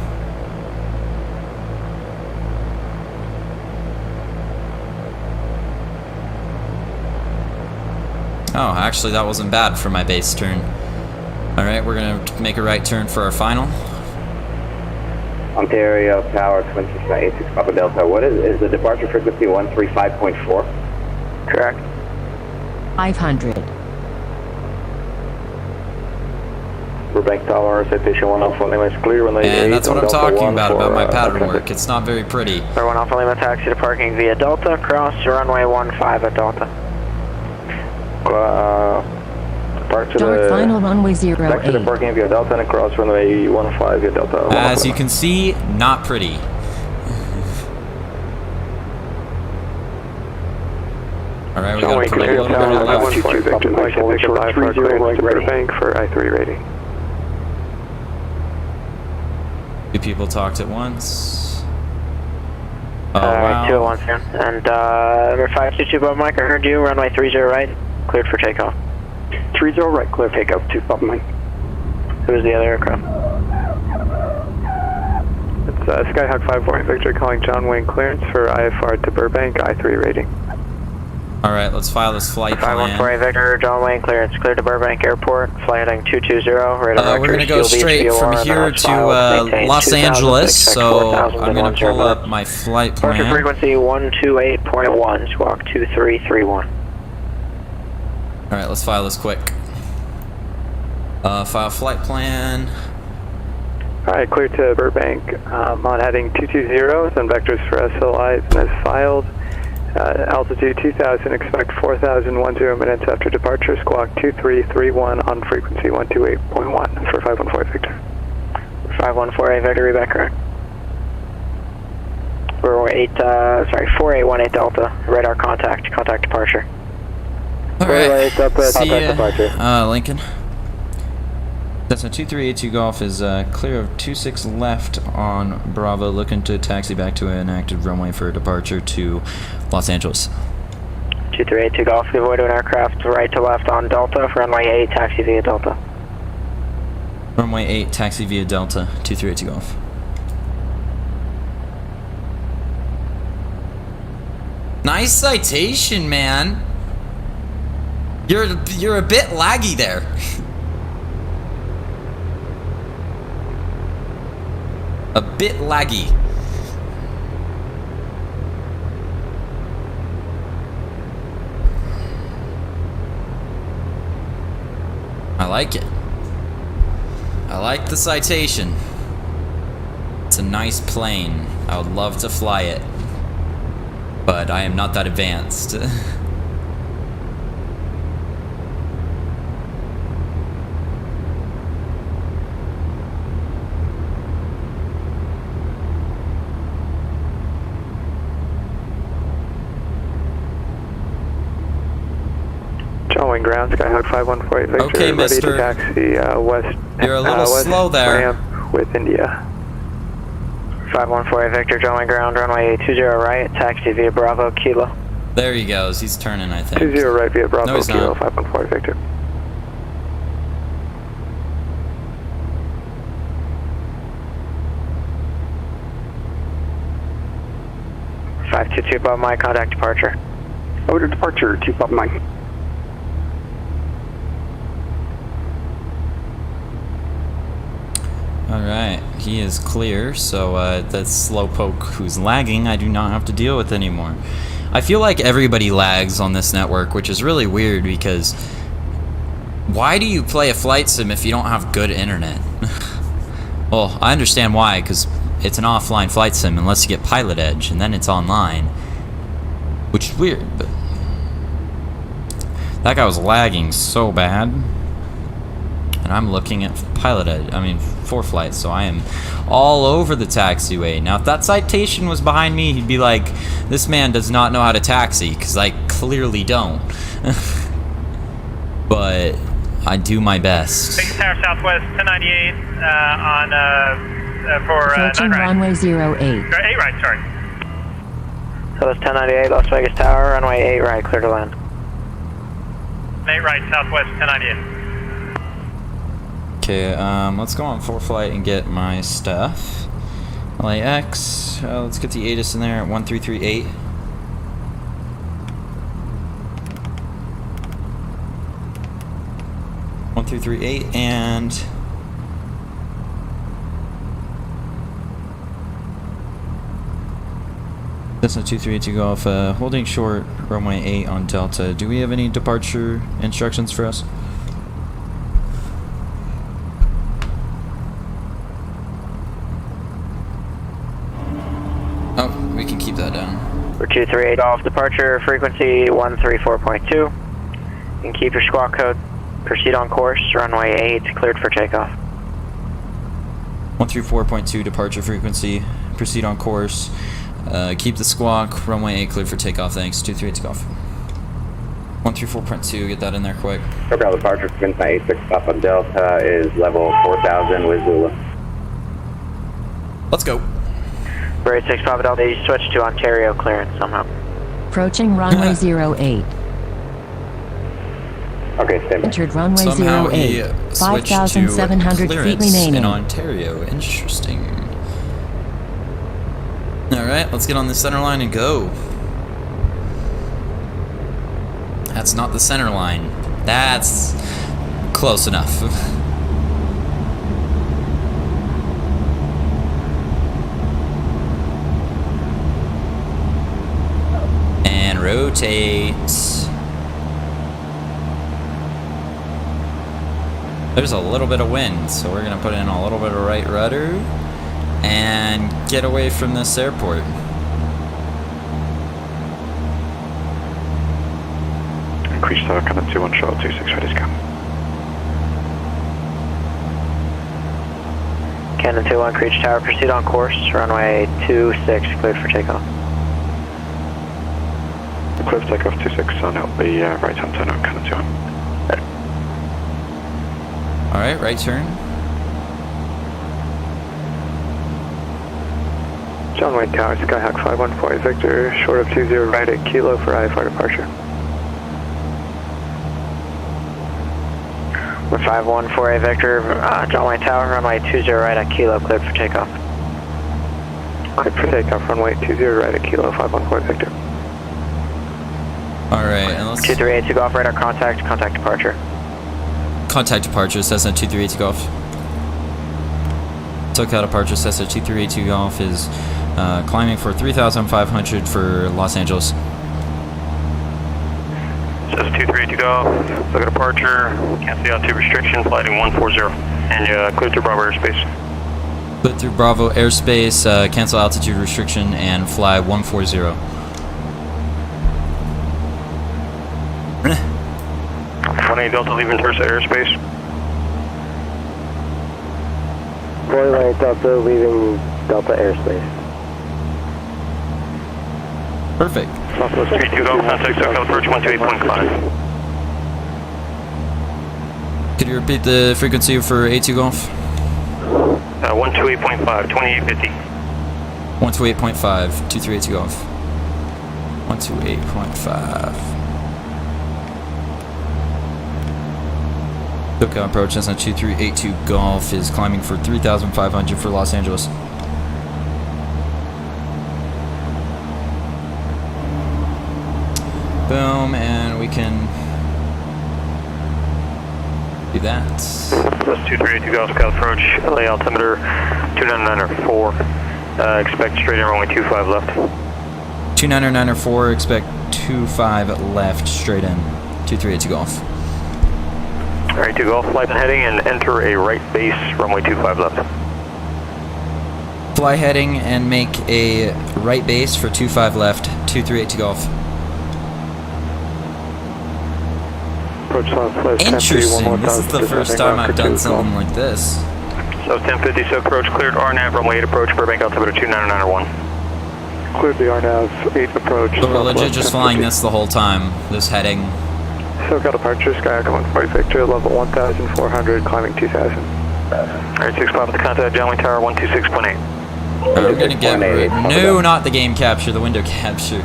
Oh, actually that wasn't bad for my base turn. Alright, we're gonna make a right turn for our final. Ontario Tower, 2686 Papa Delta. What is the departure frequency 135.4? Correct. 500. Burbank Tower, citation 1 Alpha Lima is clear. And that's what I'm talking about my pattern work. It's not very pretty. We're 1 Alpha Lima, taxi to parking via Delta, cross to runway 15 at Delta. Start final runway 08. Back to the parking via Delta and across runway 15 via Delta. As you can see, not pretty. Alright, we gotta put a little bit of left. For I3 rating. Two people talked at once. Oh, Alright, wow. 201 here. And number 522 Bob Mike, I heard you, runway 30 right, cleared for takeoff. 30 right, clear takeoff, 2 Papa Mike. Who is the other aircraft? It's Skyhawk 54 Victor calling John Wayne clearance for IFR to Burbank, I3 rating. Alright, let's file this flight plan. 514 Victor, John Wayne clearance, cleared to Burbank Airport, flight heading 220, radar We're gonna go straight from here to Los Angeles, so I'm gonna pull up my flight Departure plan. frequency 128.1, squawk 2331. Alright, let's file this quick. File flight plan. Alright, clear to Burbank. On heading 220, send vectors for SLIs and as filed. Altitude 2000, expect 4010 minutes after departure, squawk 2331 on frequency 128.1 for 514 Victor. 514 Victor, read back correct. We're 4818 Delta, radar contact departure. Alright, see departure. ya, Lincoln. Cessna 2382 Golf is clear of 26 left on Bravo, looking to taxi back to an active runway for departure to Los Angeles. 2382 Golf, give way to an aircraft right to left on Delta, for runway 8, taxi via Delta. Runway 8, taxi via Delta, 2382 Golf. Nice citation, man. You're a bit laggy there. A bit laggy. I like it. I like the citation. It's a nice plane. I would love to fly it. But I am not that advanced. John Ground, Skyhawk 5148 Victor, okay, ready mister. to taxi west. You're a little west slow there. ramp with India. 5148 Victor, John Ground, runway 20 right, taxi via Bravo, Kilo. There he goes. He's turning, I think. 20 right via Bravo, No, he's Kilo, not. 5148 Victor. Above my contact departure. Over to departure, 2 Papa Mike. Alright, he is clear, so that slowpoke who's lagging, I do not have to deal with anymore. I feel like everybody lags on this network, which is really weird because why do you play a flight sim if you don't have good internet? Well, I understand why, because it's an offline flight sim unless you get PilotEdge, and then it's online. Which is weird, but that guy was lagging so bad. And I'm looking at PilotEdge, I mean, ForeFlight, so I am all over the taxiway. Now, if that citation was behind me, he'd be like, this man does not know how to taxi, because I clearly don't. But I do my best. Big Tower Southwest 1098 for Approaching 9 right. runway 08. 8 right, sorry. So that's 1098 Las Vegas Tower, runway 8 right, clear to land. 8 right, Southwest 1098. Okay, let's go on ForeFlight and get my stuff. LAX, let's get the ATIS in there at 1338. And Cessna 2382 Golf, holding short, runway 8 on Delta. Do we have any departure instructions for us? Oh, we can keep that down. For 238 Golf, departure frequency 134.2. And keep your squawk code. Proceed on course, runway 8, cleared for takeoff. 134.2 departure frequency, proceed on course. Keep the squawk, runway 8 cleared for takeoff, thanks. 238 Golf. 134.2, get that in there quick. Program departure frequency 86 off on Delta is level 4000 with Zulu. Let's go. Brave 6 Papa Delta, you switch to Ontario clearance somehow. Approaching runway 08. Okay, stand by. Entered runway Somehow 08. he switched to 5,700 feet clearance remaining. in Ontario. Interesting. Alright, let's get on the center line and go. That's not the center line. That's close enough. And rotate. There's a little bit of wind, so we're gonna put in a little bit of right rudder and get away from this airport. Increase tower, coming 21 short, 26 ready to come. Cannon 21, Creech Tower, proceed on course, runway 26, cleared for takeoff. Clear for takeoff 26, and it'll be right hand turn on Cannon 21. Alright, right turn. John Wayne Tower, Skyhawk 5148 Victor, short of 20 right at Kilo for IFR departure. We're 5148 Victor, John Wayne Tower, runway 20 right at Kilo, cleared for takeoff. Cleared for takeoff, runway 20 right at Kilo, 514 Victor. Alright, and let's... 238 to go off radar contact departure. Contact departure, Cessna 238 to golf. Took out departure, Cessna 238 to golf is climbing for 3,500 for Los Angeles. Cessna 238 to golf, look at departure, cancel the altitude restriction, flighting 140. And clear through Bravo airspace. Clear through Bravo airspace, cancel altitude restriction, and fly 140. 28 Delta leaving Tursa airspace. 29 Delta leaving Delta airspace. Perfect. 32 Golf, contact SoCal approach 128.5. Could you repeat the frequency for A2 Golf? 128.5, 2850. 128.5, 238 to golf. 128.5. SoCal approach, Cessna 2382 Golf is climbing for 3,500 for Los Angeles. Boom, and we can do that. That's 2382 Golf, SoCal approach, LA altimeter 29904. Expect straight in runway 25 left. 29904, expect 25 left, straight in. 238 Golf. Alright, 2 Golf, flight heading and enter a right base, runway 25 left. Fly heading and make a right base for 25 left, 238 Golf. Interesting, this is the first time I've done something like this. So 1050, so approach cleared RNAV, runway 8 approach, Burbank altimeter 29901. Cleared the RNAV 8 approach. So we're legit just flying this the whole time, this heading. SoCal departure, Sky Echo 140 Victor, level 1,400, climbing 2,000. Alright, 6 5 at the contact, John Wayne Tower 126.8. I'm gonna get rid. No, not the game capture, the window capture.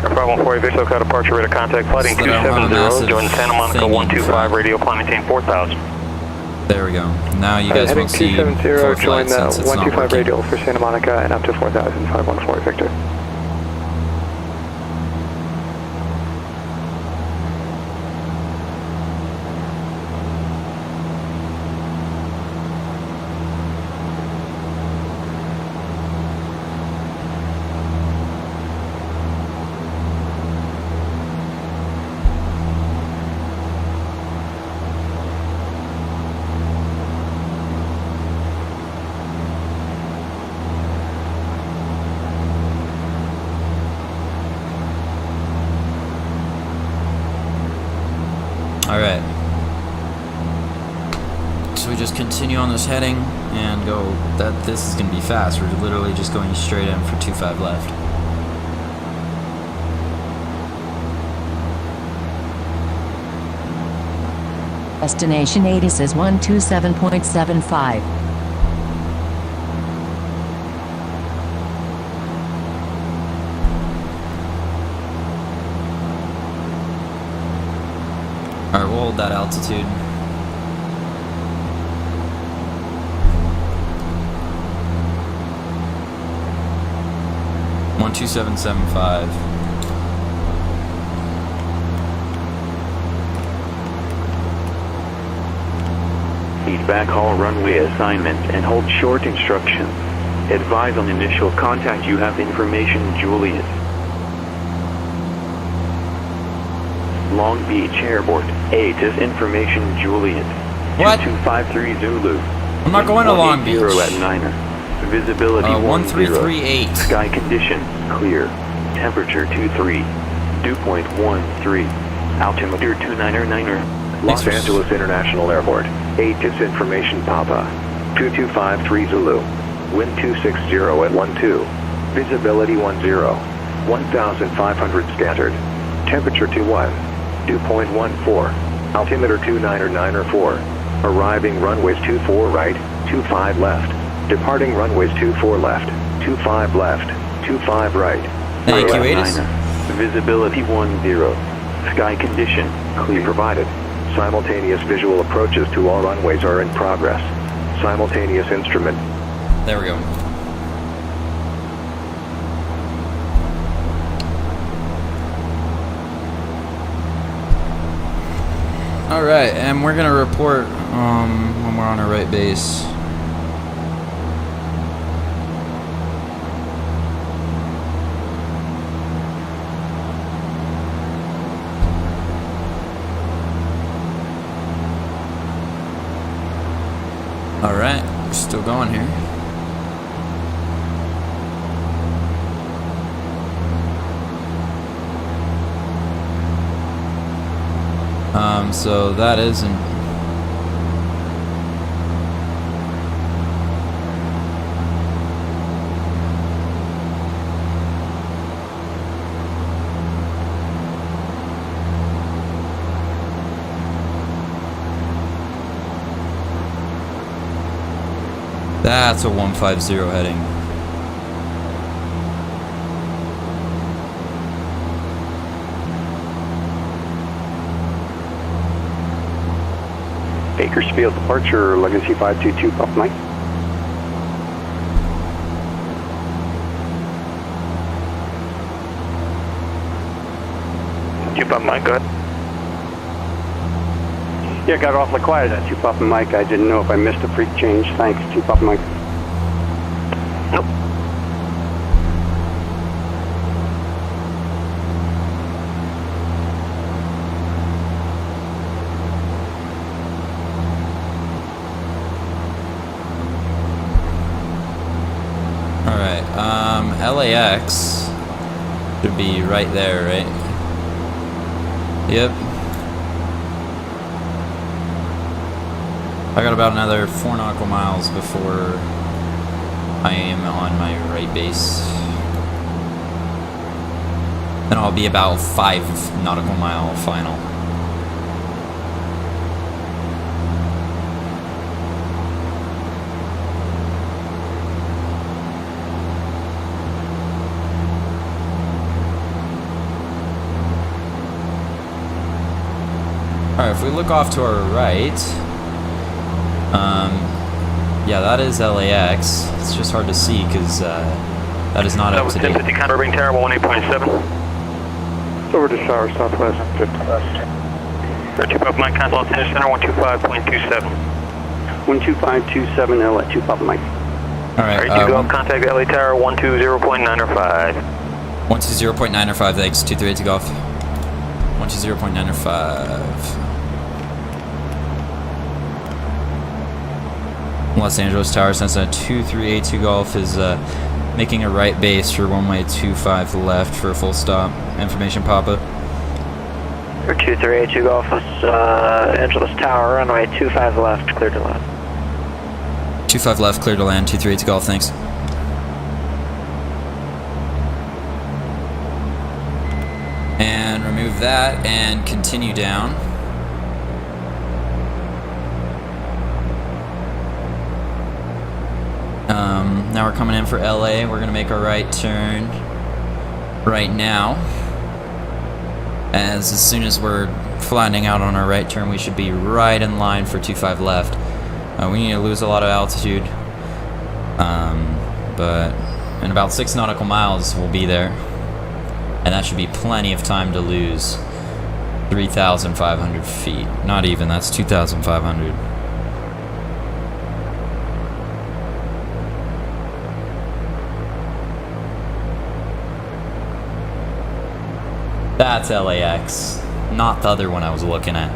5148 Victor, SoCal departure, radar contact, flighting 270, join Santa Monica 125, radio, climb maintain 4,000. There we go. Now you guys won't see 270, full join flight since it's not 125 working. radial for Santa Monica and up to 4,000, 514 Victor. Alright. So we just continue on this heading and go, this is going to be fast. We're literally just going straight in for 25 left. Destination ATIS is 127.75. Alright, we'll hold that altitude. One 2775. Lead backhaul runway assignment and hold short instructions. Advise on initial contact. You have information, Juliet. Long Beach Airport, ATIS information, Juliet. What? 2253 Zulu. I'm not going to Long Beach. 0 at Niner. Visibility 1338. Sky condition, clear. Temperature 23. Dew point 13. Altimeter 299er. Los Angeles International Airport. ATIS information Papa. 2253 Zulu. Wind 260 at 12. Visibility 10. 1,500 standard. Temperature 21. Dew point 14. Altimeter 29904. Arriving runways 24 right, 25 left. Departing runways 24 left, 25 left, 25 right. Thank you, ATIS. Visibility 10. Sky condition, clear. Provided. Simultaneous visual approaches to all runways are in progress. Simultaneous instrument. There we go. Alright, and we're gonna report when we're on our right base. Alright, we're still going here. So that isn't. That's a 150 heading. Bakersfield departure, Legacy 522, Papa Mike. Papa Mike, go ahead. Yeah, got awfully quiet at 2 Papa Mike. I didn't know if I missed a freak change. Thanks, 2 Papa Mike. Nope. LAX should be right there, right? Yep. I got about another 4 nautical miles before I am on my right base. Then I'll be about 5 nautical mile final. Alright, if we look off to our right, yeah, that is LAX. It's just hard to see because that is not up to date. 1050 counter being tower 18.7. Over to shower southwest 50 left. 2 Papa Mike, console Center 125.27. 12527 L at 2 Papa Mike. Alright, you go up, contact LA tower 120.905. 120.905, thanks. 238 to golf. 120.905. Los Angeles Tower, Cessna 2382 Golf is making a right base for runway 25 left for a full stop. Information pop-up. 2382 Golf, Angeles Tower, runway 25 left, clear to land. 25 left, clear to land. 238 Golf, thanks. And remove that and continue down. Now we're coming in for LA. We're gonna make our right turn right now. As soon as we're flattening out on our right turn, we should be right in line for 25 left. We need to lose a lot of altitude, but in about 6 nautical miles we'll be there, and that should be plenty of time to lose 3,500 feet. Not even, that's 2,500. That's LAX, not the other one I was looking at.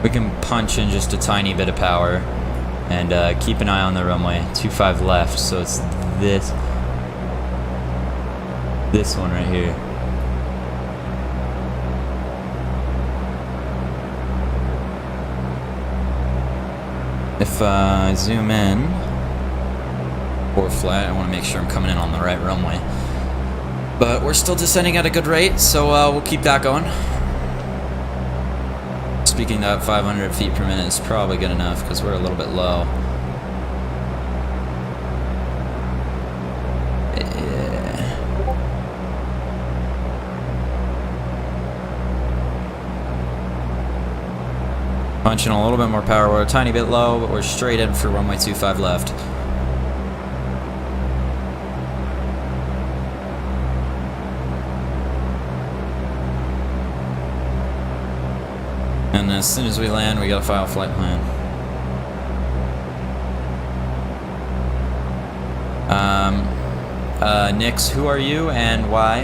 We can punch in just a tiny bit of power and keep an eye on the runway. 25 left, so it's this one right here. If I zoom in, or flat, I want to make sure I'm coming in on the right runway. But we're still descending at a good rate, so we'll keep that going. Speaking that 500 feet per minute is probably good enough because we're a little bit low. Yeah. Punching a little bit more power. We're a tiny bit low, but we're straight in for runway 25 left. And as soon as we land, we gotta file flight plan. Nix, who are you and why?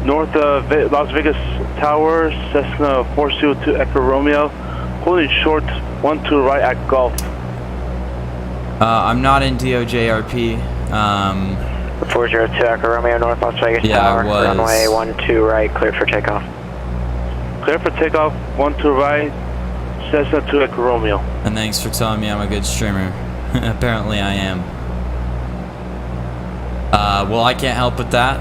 North Las Vegas Tower, Cessna 402 Echo Romeo, holding short 12 right at Golf. I'm not in DOJRP. 402 Echo Romeo, North Las Vegas Tower, runway 12 right, cleared for takeoff. Clear for takeoff, 12 right, Cessna 2 Echo Romeo. And thanks for telling me I'm a good streamer. Apparently I am. Well, I can't help with that.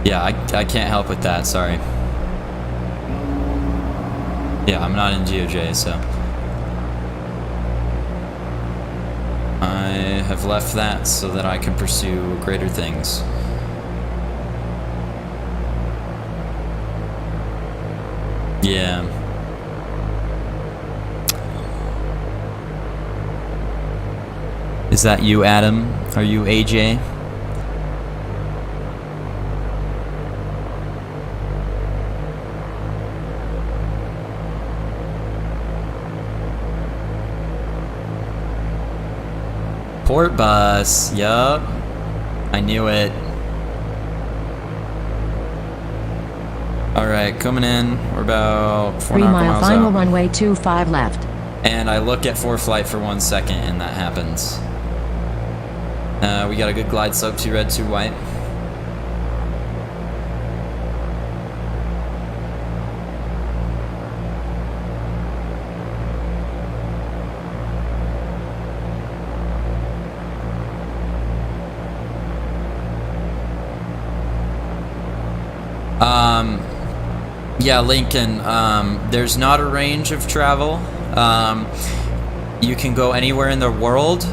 Yeah, I can't help with that, sorry. Yeah, I'm not in GOJ, so. I have left that so that I can pursue greater things. Yeah. Is that you, Adam? Are you AJ? Port bus, yup. I knew it. Alright, coming in. We're about 4 nautical miles out. 3 mile final runway 25 left. And I look at ForeFlight for 1 second and that happens. We got a good glide slope, 2 red, 2 white. Yeah, Lincoln, there's not a range of travel. You can go anywhere in the world,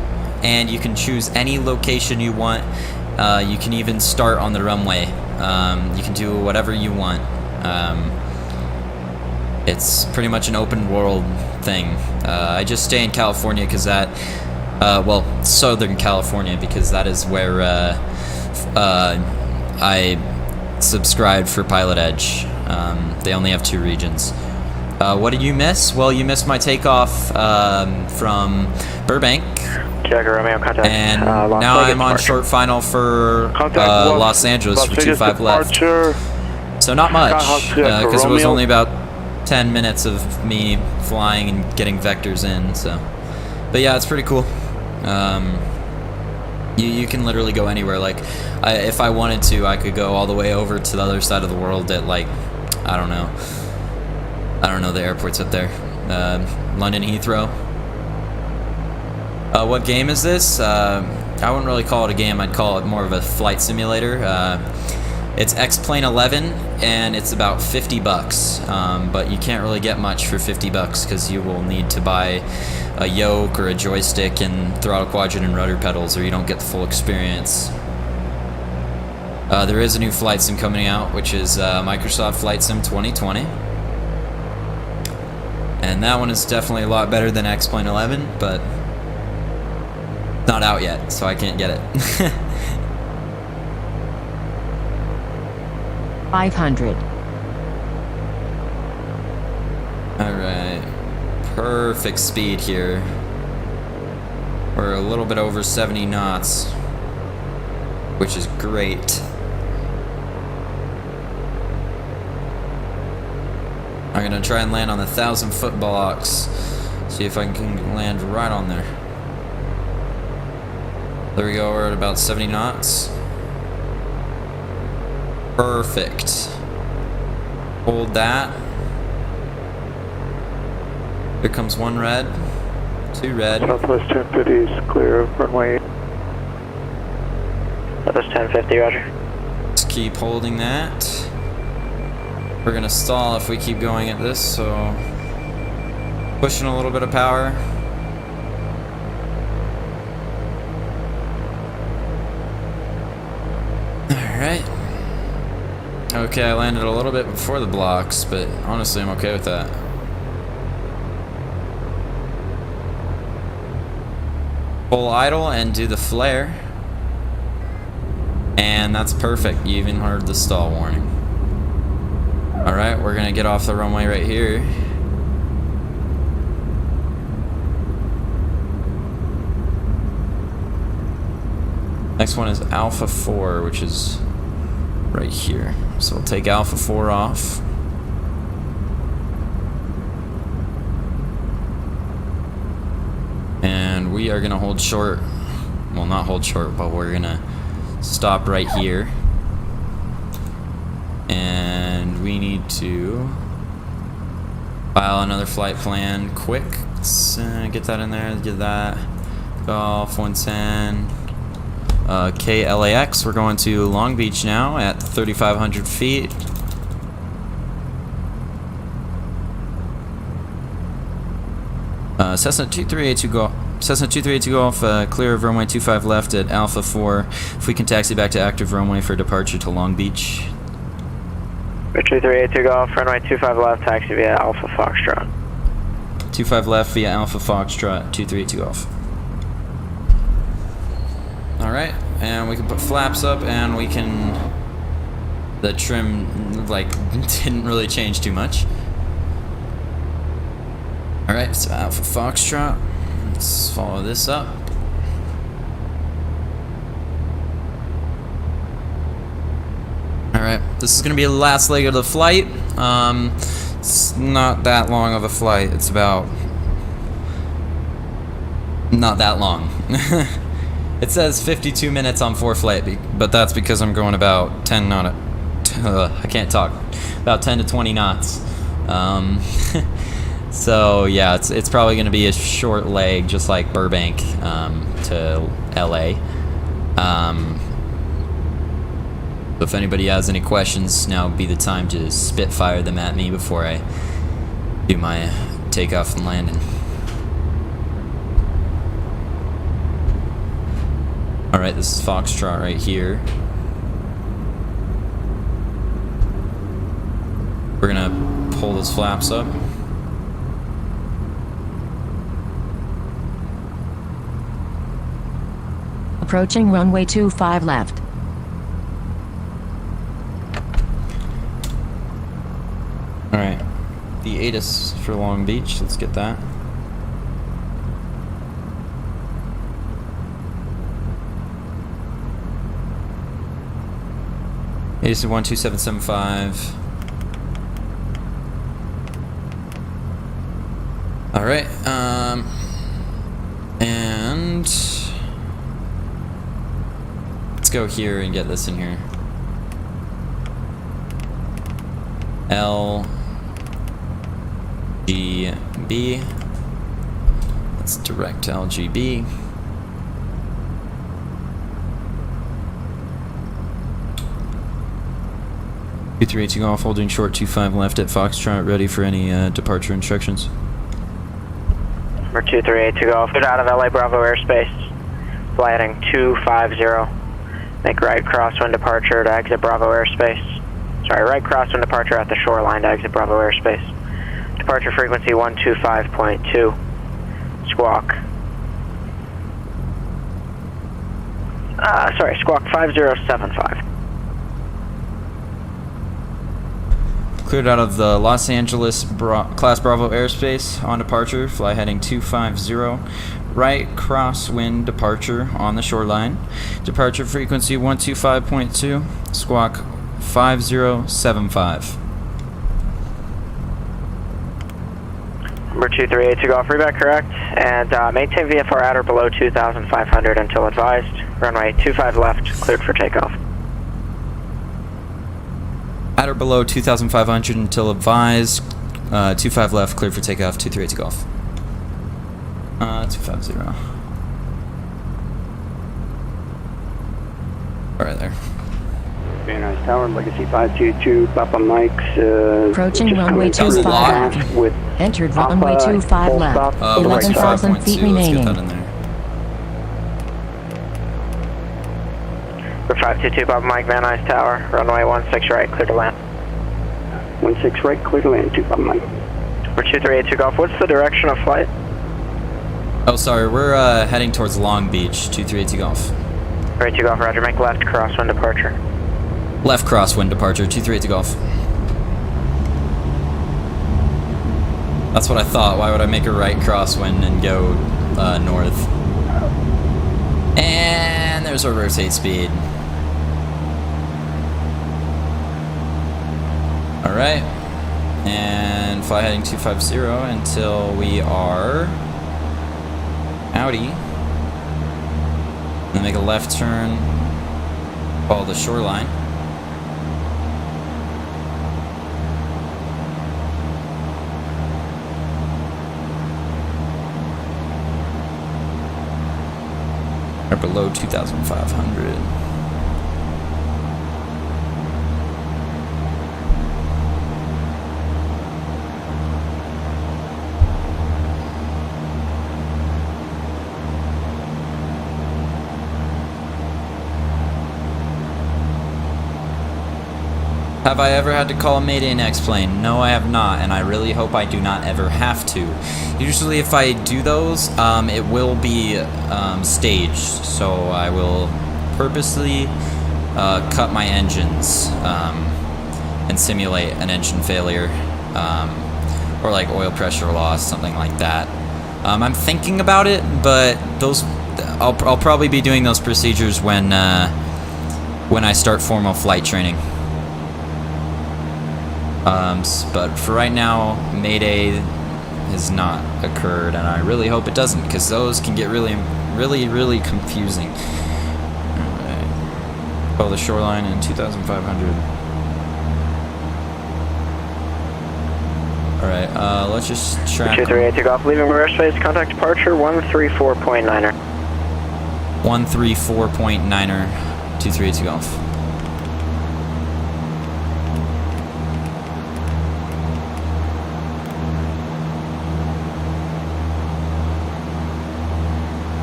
and you can choose any location you want. You can even start on the runway. You can do whatever you want. It's pretty much an open world thing. I just stay in California because that, well, Southern California, because that is where I subscribed for PilotEdge. They only have 2 regions. What did you miss? Well, you missed my takeoff from Burbank. And now I'm on short final for Los Angeles for 25 left. So not much, because it was only about 10 minutes of me flying and getting vectors in. So, but yeah, it's pretty cool. You can literally go anywhere. Like, if I wanted to, I could go all the way over to the other side of the world at, like, I don't know the airports up there. London Heathrow. What game is this? I wouldn't really call it a game. I'd call it more of a flight simulator. It's X-Plane 11, and it's about 50 bucks. But you can't really get much for 50 bucks because you will need to buy a yoke or a joystick and throttle quadrant and rudder pedals, or you don't get the full experience. There is a new flight sim coming out, which is Microsoft Flight Sim 2020. And that one is definitely a lot better than X-Plane 11, but not out yet, so I can't get it. 500. Alright. Perfect speed here. We're a little bit over 70 knots, which is great. I'm gonna try and land on the 1,000-foot blocks. See if I can land right on there. There we go, we're at about 70 knots. Perfect. Hold that. Here comes 1 red, 2 red. Southwest 1050 is clear of runway. Southwest 1050, roger. Just keep holding that. We're gonna stall if we keep going at this, so pushing a little bit of power. Alright. Okay, I landed a little bit before the blocks, but honestly I'm okay with that. Full idle and do the flare. And that's perfect. You even heard the stall warning. Alright, we're gonna get off the runway right here. Next one is Alpha 4, which is right here. So we'll take Alpha 4 off. And we are gonna hold short. Well, not hold short, but we're gonna stop right here. And we need to file another flight plan quick. Let's get that in there, get that. Golf 110. KLAX, we're going to Long Beach now at 3,500 feet. Cessna 2382 Golf. Cessna 2382 Golf, clear of runway 25 left at Alpha 4. If we can taxi back to active runway for departure to Long Beach. 2382 Golf, runway 25 left, taxi via Alpha Foxtrot. 25 left via Alpha Foxtrot, 2382 Golf. Alright, and we can put flaps up and we can... The trim, like, didn't really change too much. Alright, so Alpha Foxtrot. Let's follow this up. Alright, this is going to be the last leg of the flight. It's not that long of a flight. It's about... not that long. It says 52 minutes on ForeFlight, but that's because I'm going about 10 knot. I can't talk. About 10 to 20 knots. So yeah, it's probably going to be a short leg, just like Burbank to LA. If anybody has any questions, now would be the time to spitfire them at me before I do my takeoff and landing. Alright, this is Foxtrot right here. We're gonna pull those flaps up. Approaching runway 25 left. Alright, the ATIS for Long Beach, let's get that. ATIS 12775. Alright, and let's go here and get this in here. LGB. Let's direct LGB. P382 Golf, holding short 25 left at Foxtrot, ready for any departure instructions. Number 2382 Golf, get out of LA Bravo airspace. Flighting 250. Make right crosswind departure to exit Bravo airspace. Sorry, right crosswind departure at the shoreline to exit Bravo airspace. Departure frequency 125.2. Squawk. Squawk 5075. Cleared out of the Los Angeles Class Bravo airspace on departure, fly heading 250, right crosswind departure on the shoreline. Departure frequency 125.2, squawk 5075. Number 2382 Golf, reback correct, and maintain VFR at or below 2,500 until advised. Runway 25 left, cleared for takeoff. At or below 2,500 until advised. 25 left, cleared for takeoff. 2382 Golf. 250. Right there. Very nice tower, Legacy 522, Papa Mike's. Approaching runway 25 with entered runway 25 left. 11,000 feet remaining. Let's get that in there. For 522 Bob Mike, Van Nuys Tower, runway 16 right, clear to land. 16 right, clear to land, 2 Bob Mike. For 2382 Golf, what's the direction of flight? Oh, sorry, we're heading towards Long Beach, 2382 Golf. 2382 Golf, roger, make left crosswind departure. Left crosswind departure, 2382 Golf. That's what I thought. Why would I make a right crosswind and go north? And there's our rotate speed. Alright. And fly heading 250 until we are Audi. Then make a left turn, follow the shoreline. Or below 2,500. Have I ever had to call a Mayday next plane? No, I have not, and I really hope I do not ever have to. Usually if I do those, it will be staged, so I will purposely cut my engines and simulate an engine failure, or like oil pressure loss, something like that. I'm thinking about it, but those I'll probably be doing those procedures when I start formal flight training. But for right now, Mayday has not occurred, and I really hope it doesn't, because those can get really confusing. Alright. Follow the shoreline in 2,500. Alright, let's just track. 2382 Golf, leaving airspace, contact departure 134.9er. 134.9er, 2382 Golf.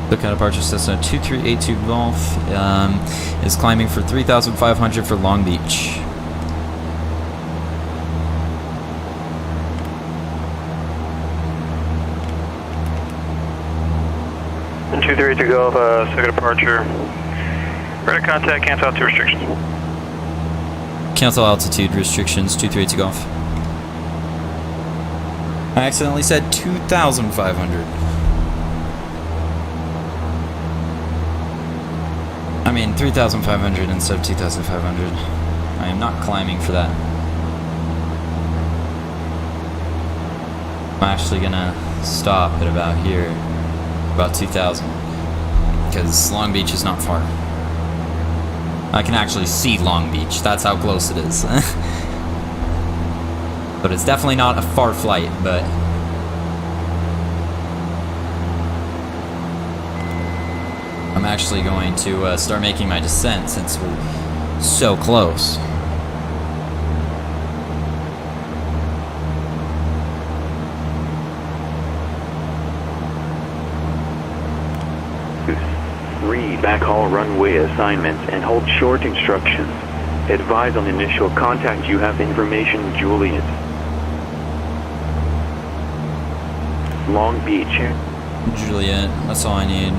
Look at departure Cessna 2382 Golf is climbing for 3,500 for Long Beach. And 2382 Golf, second departure. Ready to contact, cancel altitude restrictions. Cancel altitude restrictions, 2382 Golf. I accidentally said 2,500. I mean 3,500 instead of 2,500. I am not climbing for that. I'm actually gonna stop at about here, about 2,000, because Long Beach is not far. I can actually see Long Beach, that's how close it is. But it's definitely not a far flight, but I'm actually going to start making my descent since we're so close. Read backhaul runway assignments and hold short instructions. Advise on initial contact you have information, Juliet. Long Beach. Juliet, that's all I need.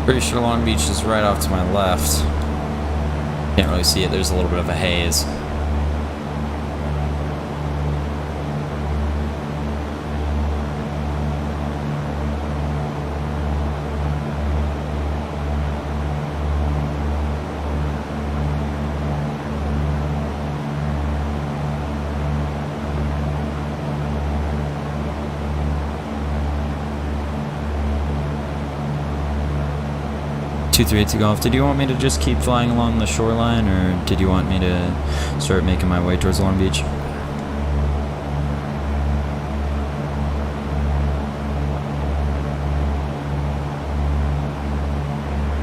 Pretty sure Long Beach is right off to my left. Can't really see it, there's a little bit of a haze. To Golf, did you want me to just keep flying along the shoreline, or did you want me to start making my way towards Long Beach?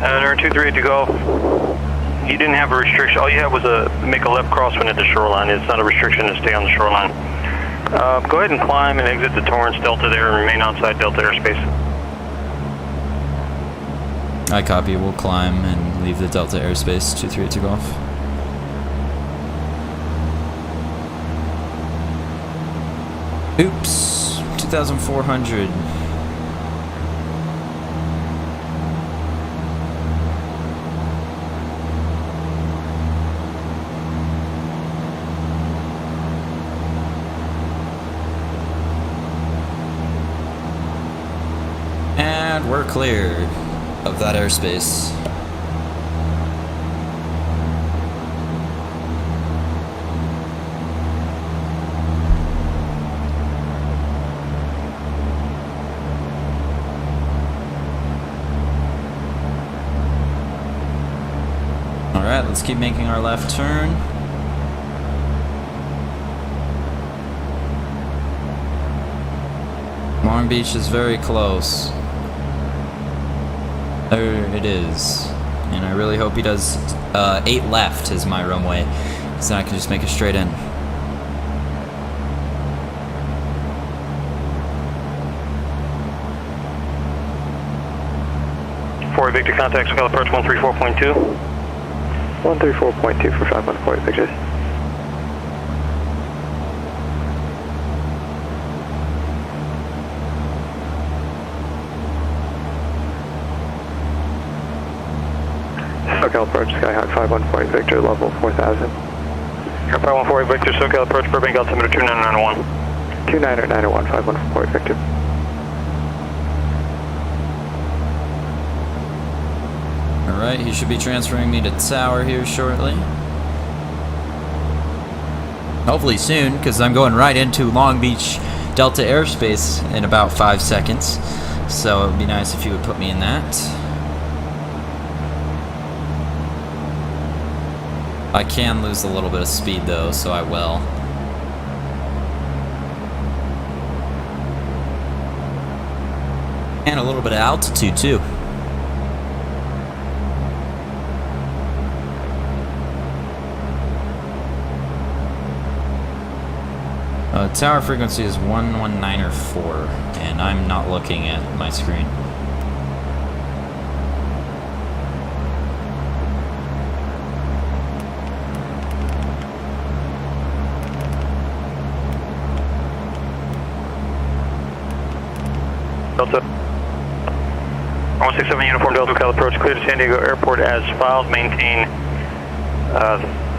Enter 238 to golf. You didn't have a restriction. All you had was make a left crosswind at the shoreline. It's not a restriction to stay on the shoreline. Go ahead and climb and exit the Torrance Delta there and remain outside Delta airspace. I copy. We'll climb and leave the Delta airspace. 238 to golf. Oops. 2,400. And we're cleared of that airspace. Alright, let's keep making our left turn. Long Beach is very close. There it is. And I really hope he does 8 left is my runway, because then I can just make it straight in. For Victor, contact SoCal approach 134.2. 134.2 for 514 Victor. SoCal approach Skyhawk 514 Victor, level 4000. 514 Victor, SoCal approach Burbank, altimeter 29901. 29901, 514 Victor. Alright, he should be transferring me to tower here shortly. Hopefully soon, because I'm going right into Long Beach Delta airspace in about 5 seconds. So it would be nice if you would put me in that. I can lose a little bit of speed though, so I will. And a little bit of altitude too. Tower frequency is 119.4, and I'm not looking at my screen. Delta 167 Uniform Delta SoCal approach clear to San Diego Airport as filed. Maintain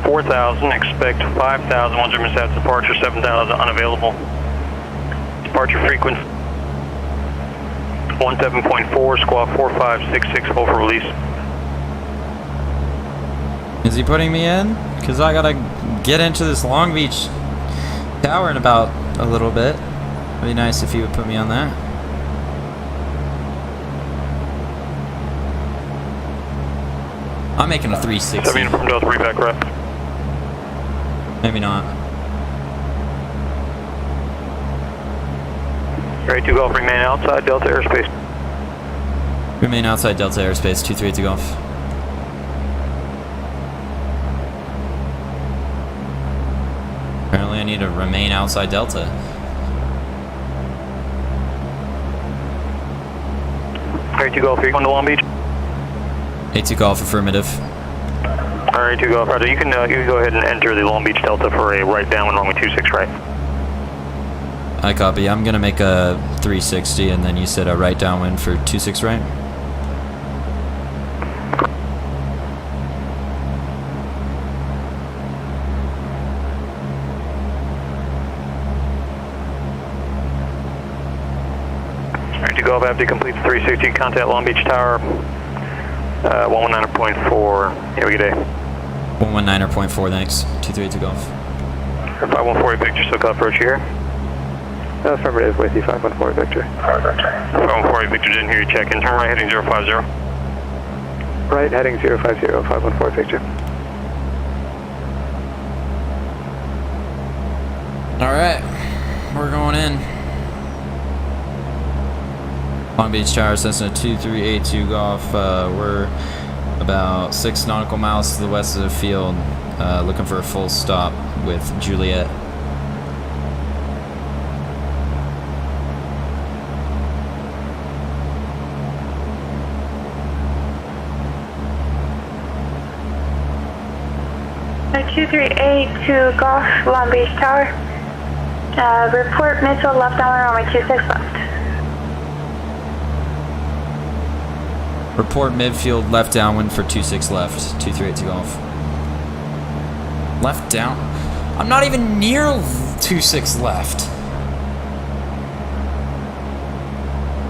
4,000, expect 5,000, 10 minutes after departure, 7,000 unavailable. Departure frequency 17.4, squawk 4566, hold for release. Is he putting me in? Because I gotta get into this Long Beach tower in about a little bit. It'd be nice if he would put me on that. I'm making a 360. 7 Uniform Delta, reback rep. Maybe not. Ready to golf, remain outside Delta airspace. Remain outside Delta airspace, 238 to golf. Apparently I need to remain outside Delta. Ready to golf, are you going to Long Beach? A2 golf, affirmative. Alright, 2 golf, roger. You can go ahead and enter the Long Beach Delta for a right downwind runway 26 right. I copy. I'm gonna make a 360 and then you said a right downwind for 26 right? Alright, 2 golf, after you complete the 360, contact Long Beach Tower 119.4. Have a good day. 119.4, thanks. 238 to golf. 514 Victor, SoCal approach here. Affirmative with you, 514 Victor. 514 Victor, didn't hear you check in. Turn right heading 050. Right heading 050, 514 Victor. Alright, we're going in. Long Beach Tower, Cessna 2382 Golf. We're about 6 nautical miles to the west of the field, looking for a full stop with Juliet. So 2382 Golf, Long Beach Tower. Report missile left downwind runway 26 left. Report midfield left downwind for 26 left, 2382 Golf. Left down? I'm not even near 26 left.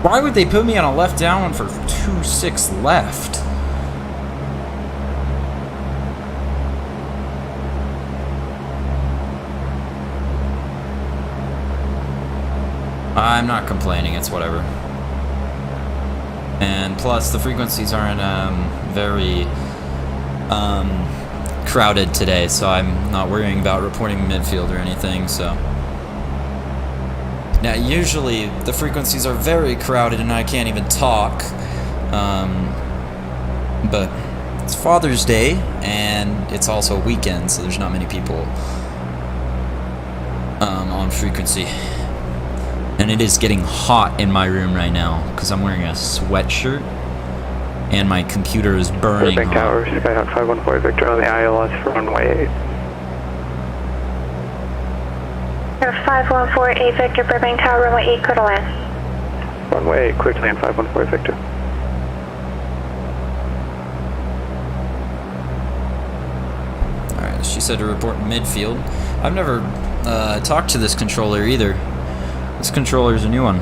Why would they put me on a left downwind for 26 left? I'm not complaining, it's whatever. And plus, the frequencies aren't very crowded today, so I'm not worrying about reporting midfield or anything, so. Now, usually, the frequencies are very crowded and I can't even talk. But it's Father's Day, and it's also a weekend, so there's not many people on frequency. And it is getting hot in my room right now because I'm wearing a sweatshirt and my computer is burning. Burbank Tower, Skyhawk 514 Victor on the ILS for runway 8. 5148 Victor, Burbank Tower, runway 8, clear to land. Runway 8, clear to land 514 Victor. Alright, she said to report midfield. I've never talked to this controller either. This controller is a new one.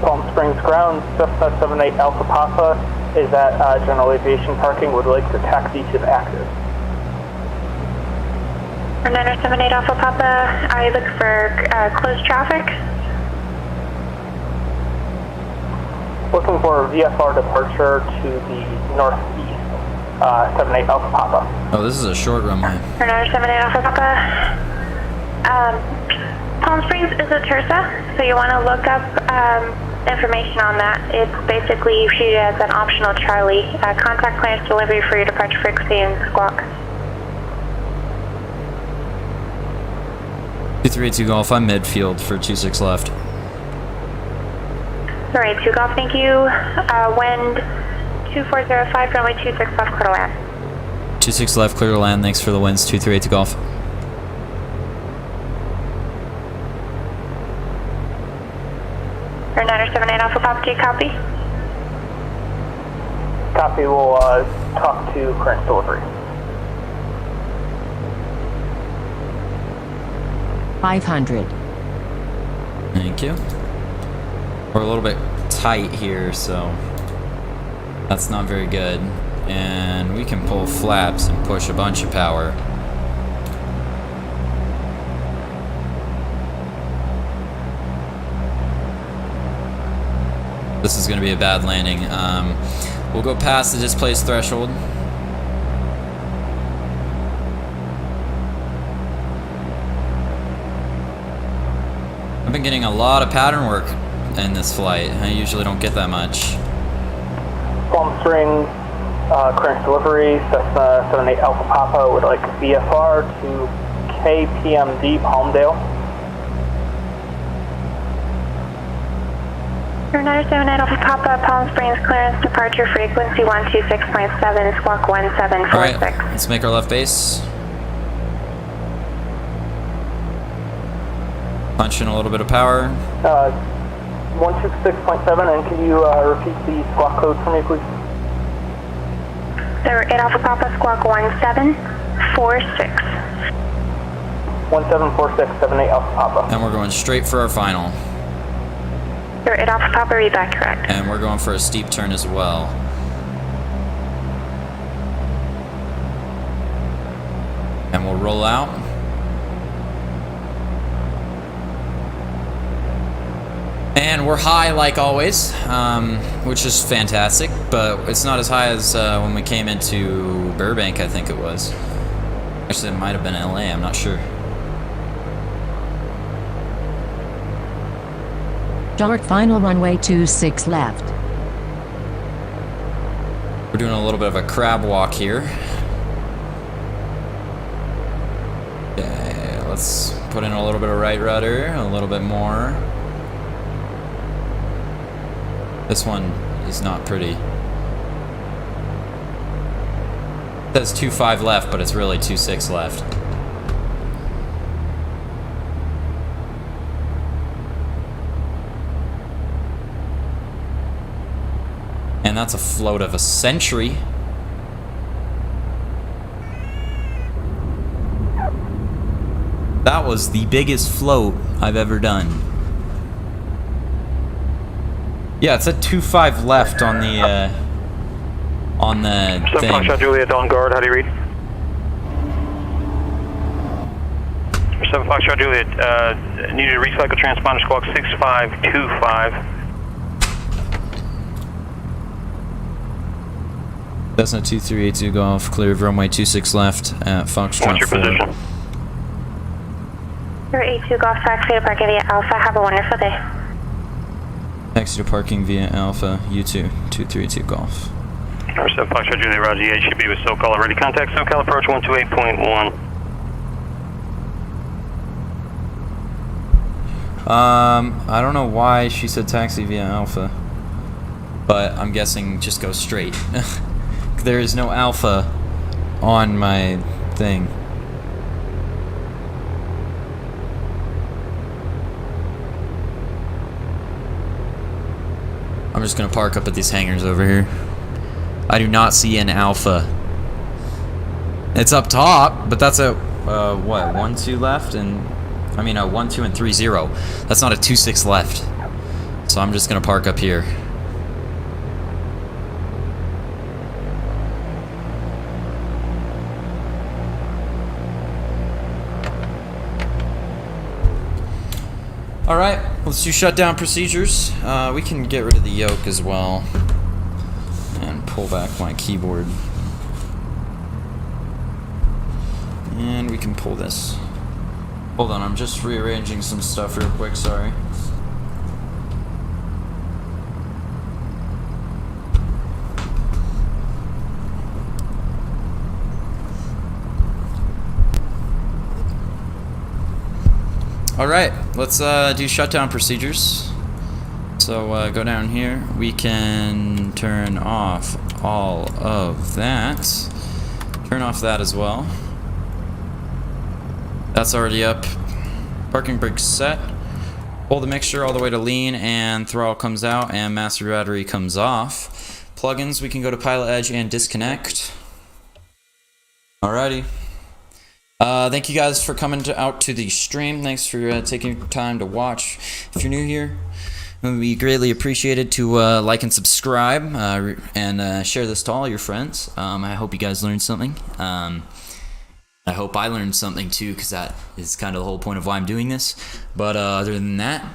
Palm Springs ground, Cessna 78 Alpha Papa is at general aviation parking, would like to taxi to the active. 978 Alpha Papa, are you looking for closed traffic? Looking for VFR departure to the northeast, 78 Alpha Papa. Oh, this is a short runway. 978 Alpha Papa. Palm Springs is a Tersa, so you want to look up information on that. It's basically you shoot it as an optional Charlie. Contact clearance delivery for your departure frequency and squawk. 2382 Golf, I'm midfield for 26 left. Sorry, 2 Golf, thank you. Wind 2405, runway 26 left, clear to land. 26 left, clear to land, thanks for the winds, 2382 Golf. Or 978 Alpha Papa, do you copy? Copy, we'll talk to current delivery. 500. Thank you. We're a little bit tight here, so that's not very good. And we can pull flaps and push a bunch of power. This is going to be a bad landing. We'll go past the displaced threshold. I've been getting a lot of pattern work in this flight. I usually don't get that much. Palm Springs, current delivery, Cessna 78 Alpha Papa would like VFR to KPMD Palmdale. 978 Alpha Papa, Palm Springs clearance, departure frequency 126.7, squawk 1746. Alright, let's make our left base. Punch in a little bit of power. 126.7, and can you repeat the squawk code for me, please? 8 Alpha Papa, squawk 1746. 1746, 78 Alpha Papa. And we're going straight for our final. 8 Alpha Papa, read that correct. And we're going for a steep turn as well. And we'll roll out. And we're high like always, which is fantastic, but it's not as high as when we came into Burbank, I think it was. Actually, it might have been LA, I'm not sure. Start final runway 26 left. We're doing a little bit of a crab walk here. Okay, let's put in a little bit of right rudder, a little bit more. This one is not pretty. It says 2.5 left, but it's really 2.6 left. And that's a float of a century. That was the biggest float I've ever done. Yeah, it said 2.5 left on the thing. Foxtrot Juliet on guard, how do you read? 7 Foxtrot Juliet, need to recycle transponder squawk 6525. Cessna 2382 Golf, clear of runway 26 left at Foxtrot. What's your 4. position? 82 Golf, taxi to parking via Alpha. Have a wonderful day. Taxi to parking via Alpha, U2, 232 Golf. 7 Foxtrot Juliet, Roger, EA should be with SoCal already. Contact SoCal approach 128.1. I don't know why she said taxi via Alpha, but I'm guessing just go straight. There is no Alpha on my thing. I'm just gonna park up at these hangars over here. I do not see an Alpha. It's up top, but that's a what, 1-2 left, and I mean a 1-2 and 3-0. That's not a 2-6 left. So I'm just gonna park up here. Alright, let's do shutdown procedures. We can get rid of the yoke as well. And pull back my keyboard. And we can pull this. Hold on, I'm just rearranging some stuff real quick, sorry. Alright, let's do shutdown procedures. So go down here. We can turn off all of that. Turn off that as well. That's already up. Parking brake set. Pull the mixture all the way to lean and throttle comes out and master battery comes off. Plugins, we can go to PilotEdge and disconnect. Alrighty. Thank you guys for coming out to the stream. Thanks for taking your time to watch. If you're new here, it would be greatly appreciated to like and subscribe and share this to all your friends. I hope you guys learned something. I hope I learned something too, because that is kind of the whole point of why I'm doing this. But other than that,